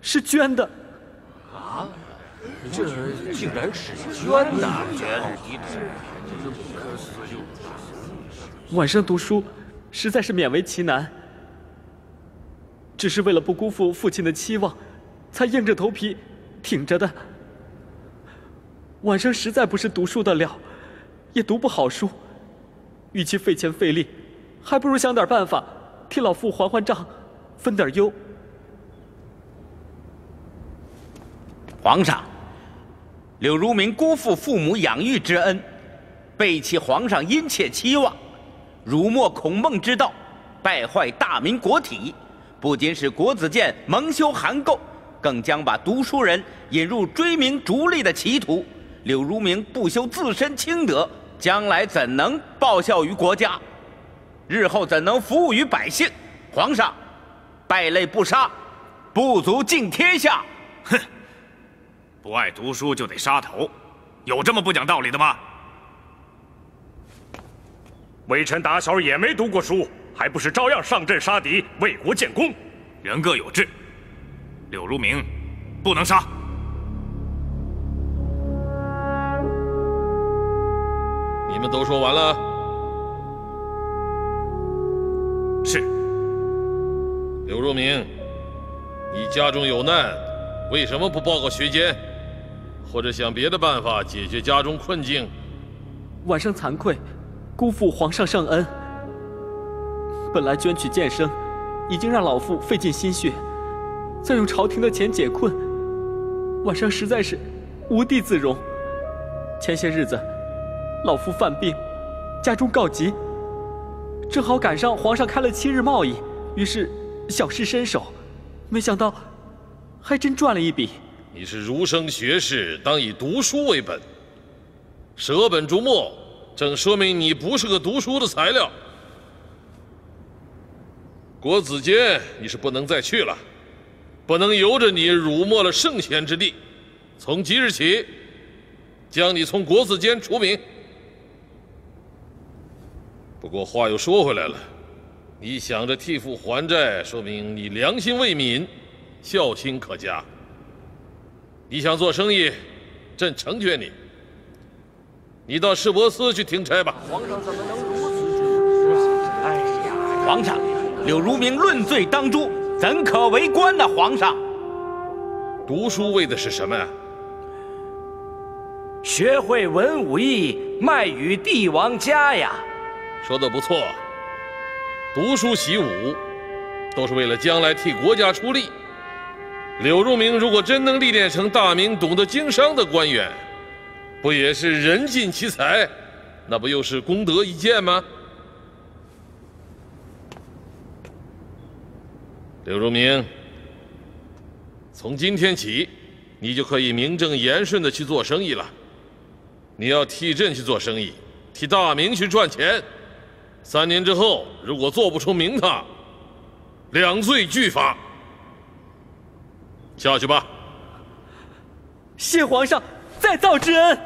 是捐的。啊？这竟然是捐的！晚生读书实在是勉为其难，只是为了不辜负父亲的期望，才硬着头皮挺着的。晚上实在不是读书的料，也读不好书，与其费钱费力，还不如想点办法替老父还账，分点忧。皇上，柳如明辜负父母养育之恩，背弃皇上殷切期望，辱没孔孟之道，败坏大明国体，不仅使国子监蒙羞含垢，更将把读书人引入追名逐利的歧途。柳如明不修自身清德，将来怎能报效于国家？日后怎能服务于百姓？皇上，败类不杀，不足敬天下。哼！不爱读书就得杀头，有这么不讲道理的吗？微臣打小也没读过书，还不是照样上阵杀敌，为国建功。人各有志，柳如明不能杀。你们都说完了？是。柳如明，你家中有难，为什么不报告学监，或者想别的办法解决家中困境？晚上惭愧，辜负皇上圣恩。本来捐躯荐生，已经让老父费尽心血，再用朝廷的钱解困，晚上实在是无地自容。前些日子，老父犯病，家中告急，正好赶上皇上开了7日贸易，于是小试身手，没想到还真赚了一笔。你是儒生学士，当以读书为本，舍本逐末，正说明你不是个读书的材料。国子监你是不能再去了，不能由着你辱没了圣贤之地。从即日起，将你从国子监除名。不过话又说回来了，你想着替父还债，说明你良心未泯，孝心可嘉。你想做生意，朕成全你。你到市舶司去听差吧。皇上怎么能如此？哎呀，皇上，柳如明论罪当诛，怎可为官呢？皇上，读书为的是什么呀？学会文武艺，卖与帝王家呀。说得不错，读书习武，都是为了将来替国家出力。柳如明如果真能历练成大明懂得经商的官员，不也是人尽其才，那不又是功德一件吗？柳如明，从今天起，你就可以名正言顺地去做生意了。你要替朕去做生意，替大明去赚钱。3年之后，如果做不出名堂，2罪俱罚。下去吧。谢皇上再造之恩。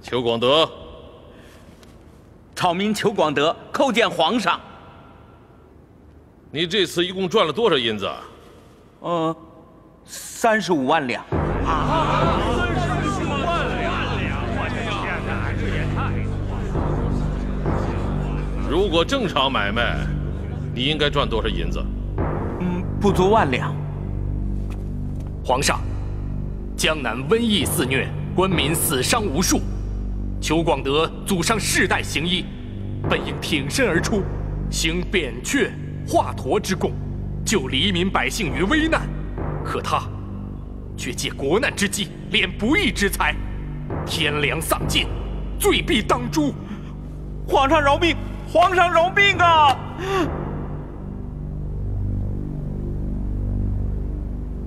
裘广德，草民裘广德叩见皇上。你这次一共赚了多少银子啊？35万两。如果正常买卖，你应该赚多少银子？不足1万两。皇上，江南瘟疫肆虐，官民死伤无数。裘广德祖上世代行医，本应挺身而出，行扁鹊、华佗之功，救黎民百姓于危难。可他却借国难之机，敛不义之财，天良丧尽，罪必当诛。皇上饶命！皇上饶命啊！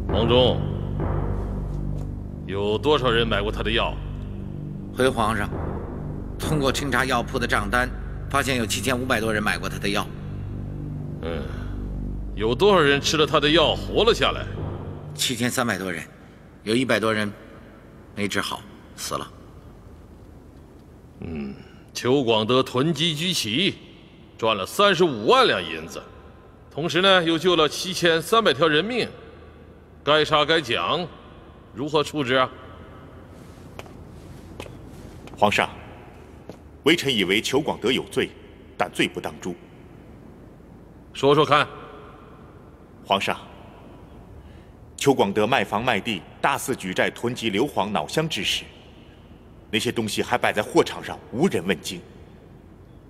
王忠，有多少人买过他的药？回皇上，通过清查药铺的账单，发现有7500多人买过他的药。有多少人吃了他的药活了下来？7300多人，有100多人没治好，死了。裘广德囤积居奇，赚了35万两银子，同时呢又救了7300条人命，该杀该奖，如何处置啊？皇上，微臣以为裘广德有罪，但罪不当诛。说说看。皇上，裘广德卖房卖地，大肆举债囤积硫磺、脑香之时，那些东西还摆在货场上，无人问津。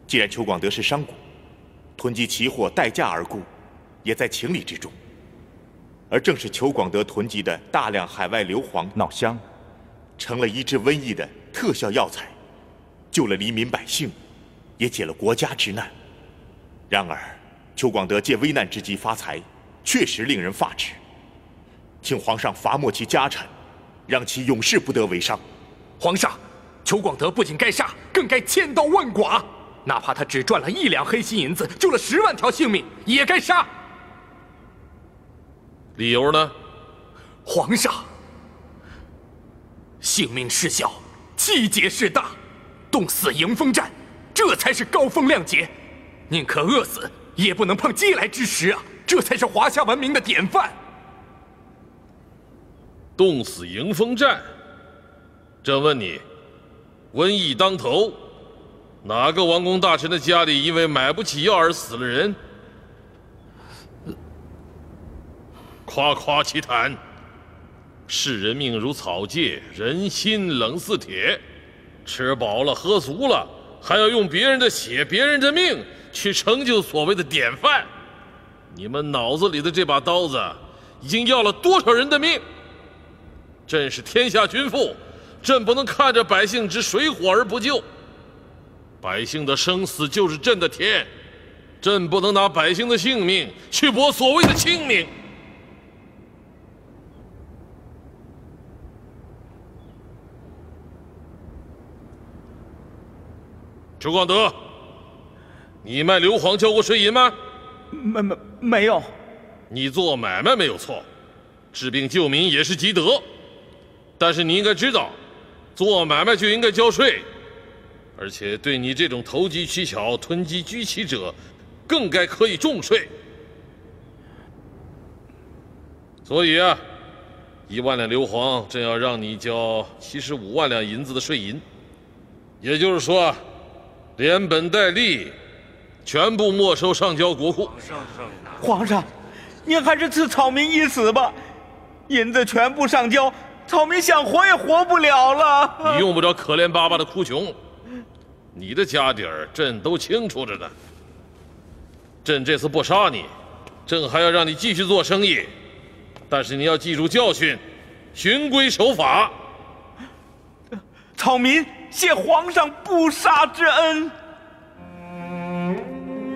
既然裘广德是商贾，囤积奇货待价而沽，也在情理之中。而正是裘广德囤积的大量海外硫磺、脑香，成了医治瘟疫的特效药材，救了黎民百姓，也解了国家之难。然而，裘广德借危难之机发财，确实令人发指。请皇上罚没其家产，让其永世不得为商。皇上，裘广德不仅该杀，更该千刀万剐。哪怕他只赚了1两黑心银子，救了10万条性命，也该杀。理由呢？皇上，性命事小，气节事大，冻死迎风站，这才是高风亮节。宁可饿死，也不能碰饥来之食啊！这才是华夏文明的典范。冻死迎风站，朕问你，瘟疫当头，哪个王公大臣的家里因为买不起药而死了人？夸夸其谈。视人命如草芥，人心冷似铁。吃饱了喝足了，还要用别人的血、别人的命去成就所谓的典范。你们脑子里的这把刀子，已经要了多少人的命？朕是天下君父，朕不能看着百姓之水火而不救。百姓的生死就是朕的天，朕不能拿百姓的性命去搏所谓的清明。裘广德，你卖硫磺交过税银吗？没有。你做买卖没有错，治病救民也是积德。但是你应该知道，做买卖就应该交税，而且对你这种投机取巧、囤积居奇者，更该可以重税。所以啊，1万两硫磺，朕要让你交75万两银子的税银，也就是说，连本带利，全部没收上交国库。皇上，您还是赐草民一死吧，银子全部上交，草民想活也活不了了。你用不着可怜巴巴的哭穷，你的家底儿朕都清楚着呢。朕这次不杀你，朕还要让你继续做生意，但是你要记住教训，循规守法。草民谢皇上不杀之恩。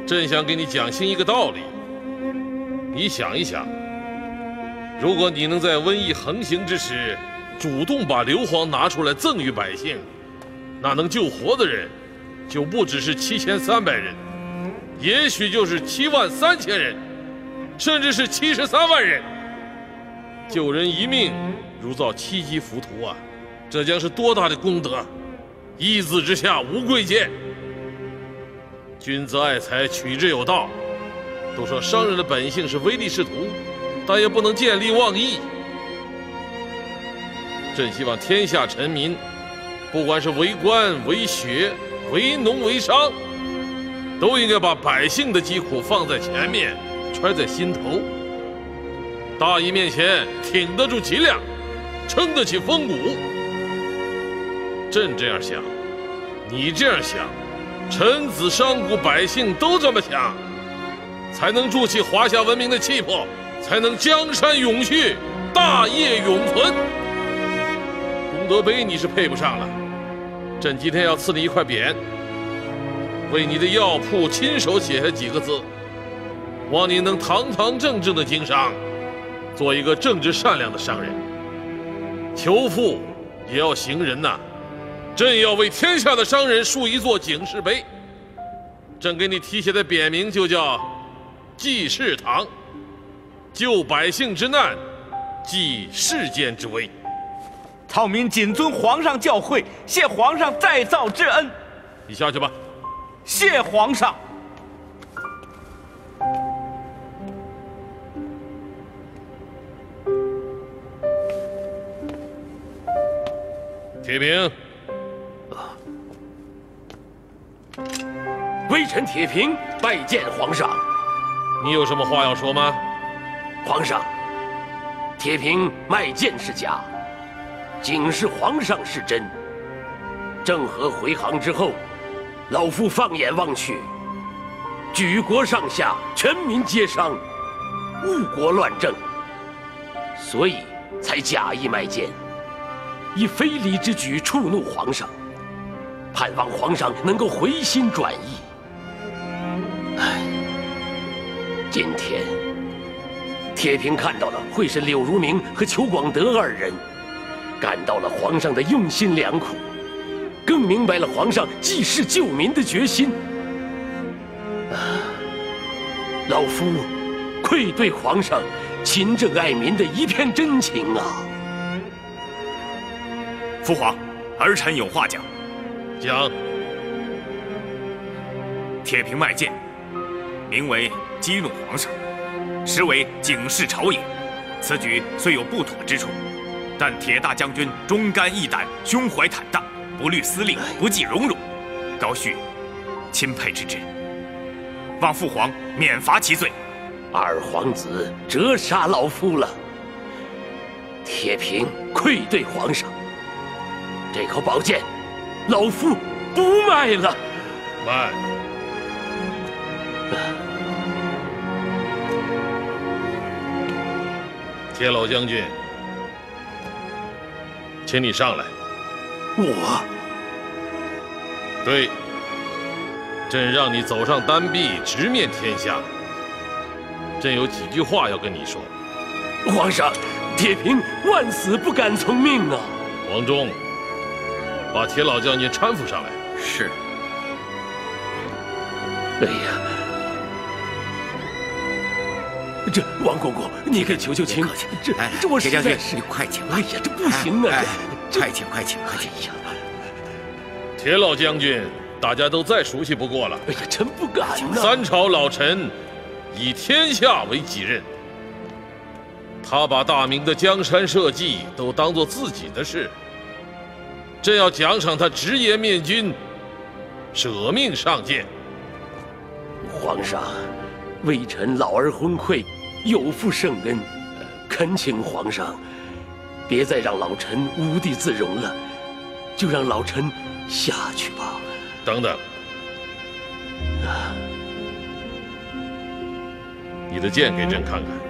朕想给你讲清一个道理，你想一想，如果你能在瘟疫横行之时，主动把硫磺拿出来赠予百姓，那能救活的人，就不只是7300人，也许就是73000人，甚至是73万人。救人一命，如造7级浮屠啊！这将是多大的功德！一字之下无贵贱。君子爱财，取之有道。都说商人的本性是唯利是图，但也不能见利忘义。朕希望天下臣民，不管是为官、为学、为农、为商，都应该把百姓的疾苦放在前面，揣在心头。大义面前挺得住脊梁，撑得起风骨。朕这样想，你这样想，臣子商贾百姓都这么想，才能筑起华夏文明的气魄，才能江山永续，大业永存。功德碑你是配不上了，朕今天要赐你一块匾，为你的药铺亲手写下几个字，望你能堂堂正正的经商，做一个正直善良的商人。求富也要行仁呐，朕要为天下的商人竖一座警示碑。朕给你题写的匾名就叫济世堂，救百姓之难，济世间之危。草民谨遵皇上教诲，谢皇上再造之恩。你下去吧。谢皇上。铁平，微臣铁平拜见皇上。你有什么话要说吗？皇上，铁平卖剑是假，警示皇上是真。郑和回航之后，老夫放眼望去，举国上下全民皆伤，误国乱政，所以才假意卖剑，以非礼之举触怒皇上，盼望皇上能够回心转意。唉，今天铁平看到了会审柳如明和裘广德二人，感到了皇上的用心良苦，更明白了皇上济世救民的决心。老夫愧对皇上勤政爱民的一片真情啊！父皇，儿臣有话讲。讲。铁平卖剑，名为激怒皇上，实为警示朝野。此举虽有不妥之处，但铁大将军忠肝义胆，胸怀坦荡，不虑私利，不计荣辱，高旭钦佩之至，望父皇免罚其罪。二皇子折杀老夫了，铁平愧对皇上。这口宝剑，老夫不卖了。卖。铁老将军，请你上来。我？对，朕让你走上丹壁，直面天下。朕有几句话要跟你说。皇上，铁平万死不敢从命啊！王忠，把铁老将军搀扶上来。是。哎呀，这王公公，你可求求情，这我实在是……你快请！哎呀，这不行啊！快请，快请，快请！铁老将军，大家都再熟悉不过了。哎呀，臣不敢呐！三朝老臣以天下为己任，他把大明的江山社稷都当作自己的事。朕要奖赏他直言面君，舍命上谏。皇上，微臣老而昏聩，有负圣恩，恳请皇上别再让老臣无地自容了，就让老臣下去吧。等等，你的剑给朕看看。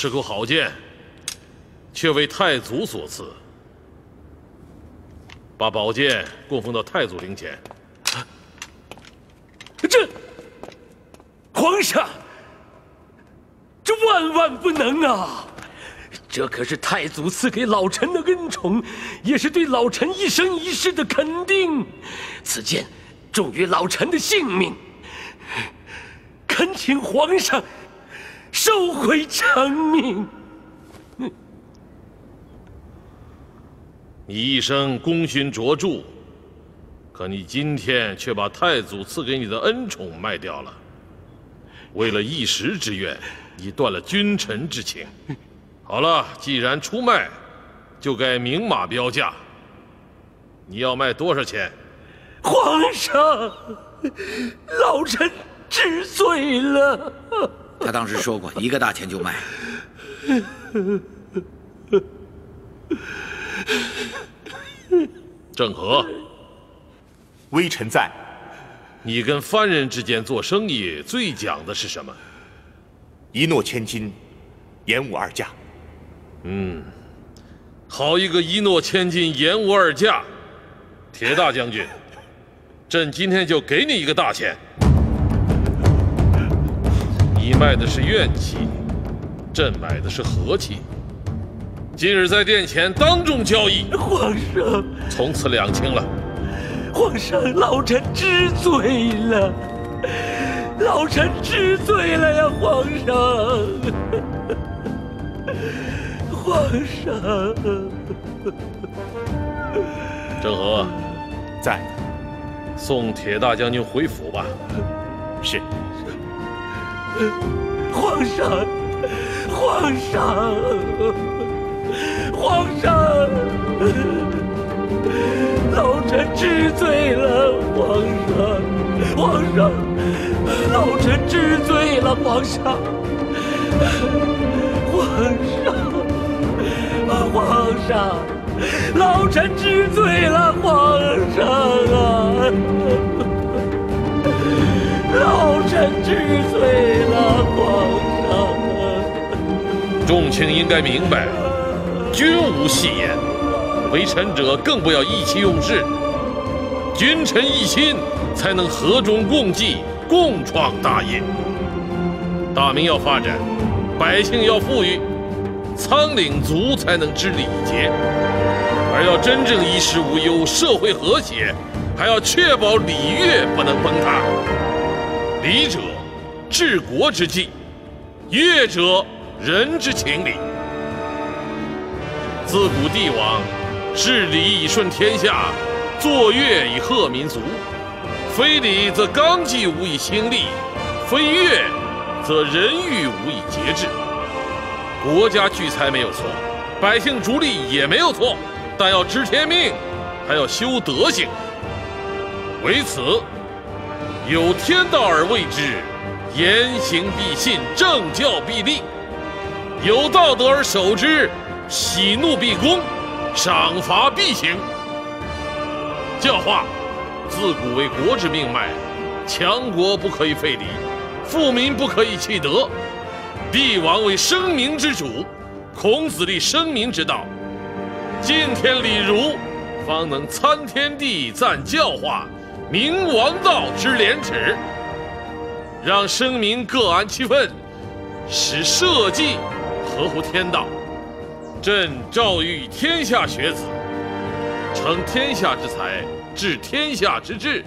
是口好剑，却为太祖所赐。把宝剑供奉到太祖灵前。这，皇上，这万万不能啊！这可是太祖赐给老臣的恩宠，也是对老臣一生一世的肯定。此剑重于老臣的性命，恳请皇上收回成命。你一生功勋卓著，可你今天却把太祖赐给你的恩宠卖掉了。为了一时之愿，你断了君臣之情。好了，既然出卖，就该明码标价。你要卖多少钱？皇上，老臣知罪了。他当时说过，一个大钱就卖。郑和，微臣在。你跟藩人之间做生意，最讲的是什么？一诺千金，言无二价。好一个一诺千金，言无二价！铁大将军，朕今天就给你一个大钱。你卖的是怨气，朕买的是和气。今日在殿前当众交易，皇上，从此两清了。皇上，老臣知罪了，老臣知罪了呀，皇上。皇上。郑和，在。送铁大将军回府吧。是。皇上，皇上，皇上，老臣知罪了，皇上，皇上，老臣知罪了，皇上，皇上，皇上，老臣知罪了，皇上啊！老臣知罪了，皇上。众卿应该明白，君无戏言，为臣者更不要意气用事。君臣一心，才能和衷共济，共创大业。大明要发展，百姓要富裕，仓廪足才能知礼节。而要真正衣食无忧，社会和谐，还要确保礼乐不能崩塌。礼者，治国之计；乐者，人之情理。自古帝王，治礼以顺天下，作乐以和民族。非礼则纲纪无以兴立，非乐则人欲无以节制。国家聚财没有错，百姓逐利也没有错，但要知天命，还要修德行。为此，有天道而为之，言行必信，政教必立；有道德而守之，喜怒必恭，赏罚必行。教化自古为国之命脉，强国不可以废礼，富民不可以弃德。帝王为生民之主，孔子立生民之道，敬天理儒，方能参天地，赞教化，明王道之廉耻。让生民各安其分，使社稷合乎天道。朕诏谕天下学子，成天下之才，治天下之治，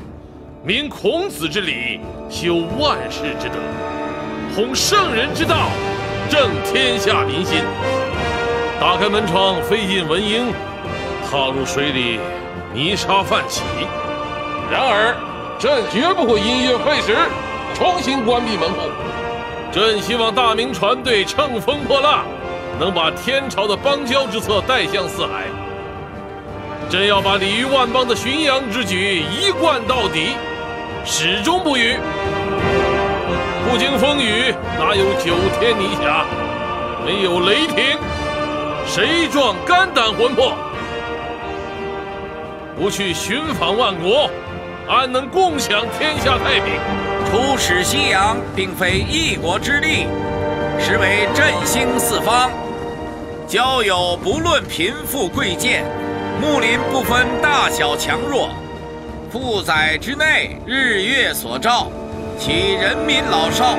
明孔子之理，修万世之德，弘圣人之道，正天下民心。打开门窗，飞进文英，踏入水里，泥沙泛起。然而，朕绝不会因噎废食，重新关闭门户。朕希望大明船队乘风破浪，能把天朝的邦交之策带向四海。朕要把礼于万邦的巡洋之举一贯到底，始终不渝。不经风雨，哪有九天泥霞？没有雷霆，谁壮肝胆魂魄？不去寻访万国，安能共享天下太平？出使西洋，并非一国之力，实为振兴四方。交友不论贫富贵贱，睦邻不分大小强弱。富载之内，日月所照，其人民老少，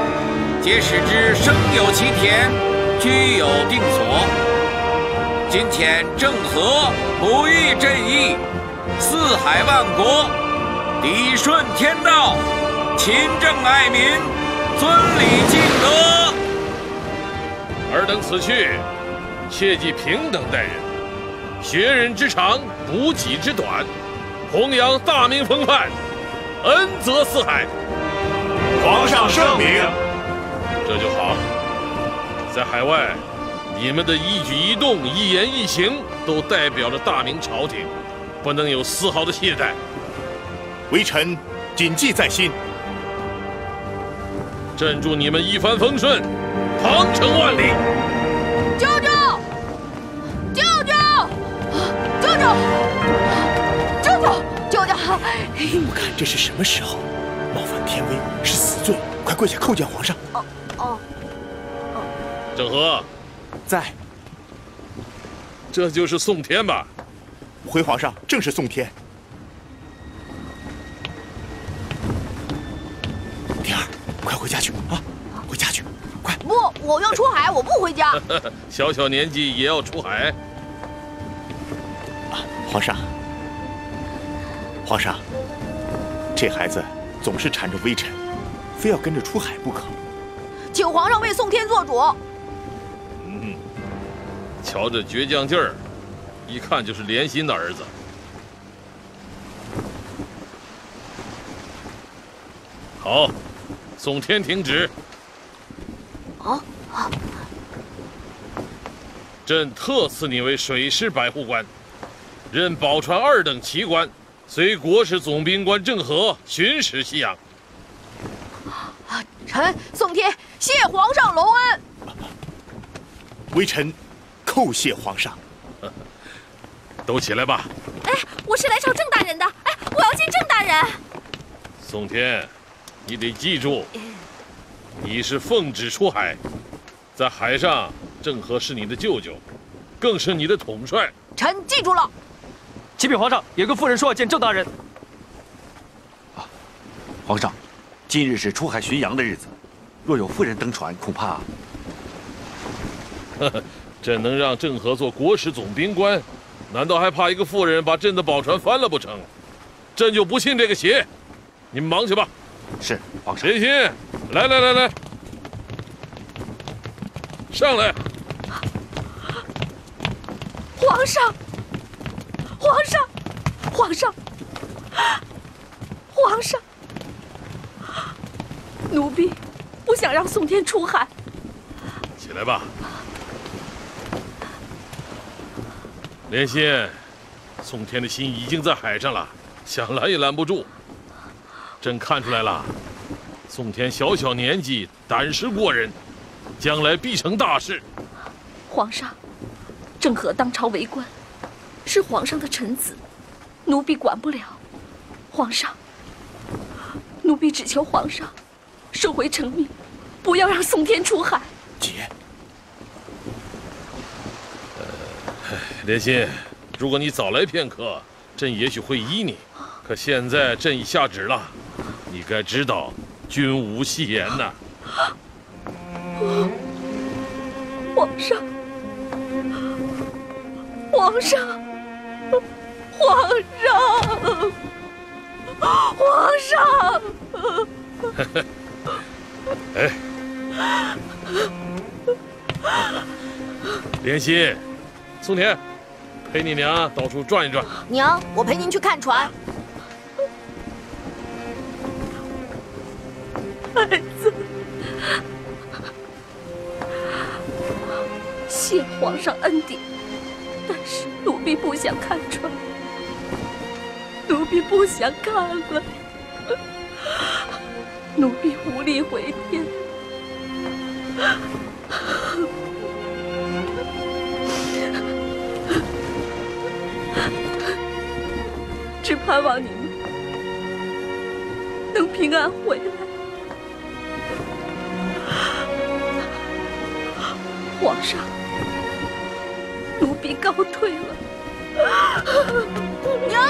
皆使之生有其田，居有定所。今遣郑和哺育朕意，四海万国，理顺天道，勤政爱民，尊礼敬德。尔等此去，切忌平等待人，学人之长，补己之短，弘扬大明风范，恩泽四海。皇上圣明。这就好。在海外，你们的一举一动、一言一行，都代表着大明朝廷，不能有丝毫的懈怠。微臣谨记在心。朕祝你们一帆风顺，鹏程万里。舅舅，舅舅，舅舅，舅舅，舅舅！我看这是什么时候？冒犯天威是死罪，快跪下叩见皇上。哦。郑和，在。这就是宋天吧？回皇上，正是宋天。天儿，快回家去啊！回家去，快！不，我要出海，我不回家。小小年纪也要出海？皇上，皇上，这孩子总是缠着微臣，非要跟着出海不可。请皇上为宋天做主。瞧这倔强劲儿，一看就是连心的儿子。好，宋天听旨。好。朕特赐你为水师百户官，任宝船2等旗官，随国事总兵官郑和巡视西洋。臣宋天谢皇上隆恩。微臣叩谢皇上。都起来吧。哎，我是来朝郑大人的。哎，我要见郑大人。宋天，你得记住，你是奉旨出海，在海上，郑和是你的舅舅，更是你的统帅。臣记住了。启禀皇上，有个妇人说要见郑大人。皇上，今日是出海巡洋的日子，若有妇人登船，恐怕……朕能让郑和做国史总兵官，难道还怕一个妇人把朕的宝船翻了不成？朕就不信这个邪！你们忙去吧。是，皇上。连心，来，上来。皇上，皇上，皇上，皇上，奴婢不想让宋天出海。起来吧。连心，宋天的心已经在海上了，想拦也拦不住。朕看出来了，宋天小小年纪，胆识过人，将来必成大事。皇上，郑和当朝为官，是皇上的臣子，奴婢管不了。皇上，奴婢只求皇上收回成命，不要让宋天出海。姐。连心，如果你早来片刻，朕也许会依你。可现在朕已下旨了，你该知道，君无戏言呐。皇上，皇上，皇上，皇上！哎，连心，宋田，陪你娘到处转一转。娘，我陪您去看船。孩子，谢皇上恩典，但是奴婢不想看船，奴婢不想看了，奴婢无力回天。只盼望你们能平安回来。皇上，奴婢告退了。娘。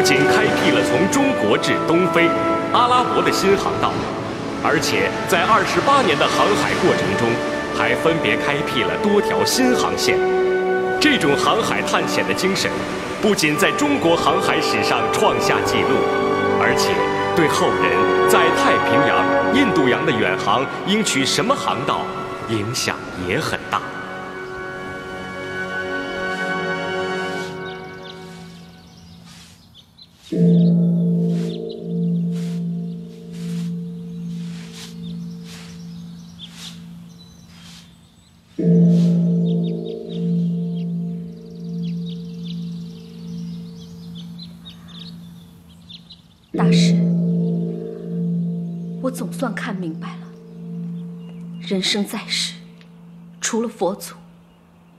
仅开辟了从中国至东非、阿拉伯的新航道，而且在28年的航海过程中，还分别开辟了多条新航线。这种航海探险的精神，不仅在中国航海史上创下纪录，而且对后人在太平洋、印度洋的远航应取什么航道影响也很大。大师，我总算看明白了，人生在世，除了佛祖，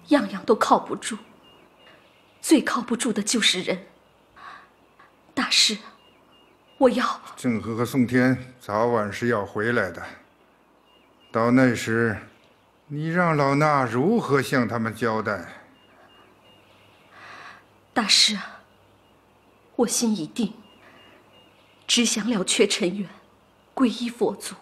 样样都靠不住，最靠不住的就是人。大师，我要……郑和和宋天早晚是要回来的，到那时，你让老衲如何向他们交代？大师啊，我心已定，只想了却尘缘，皈依佛祖。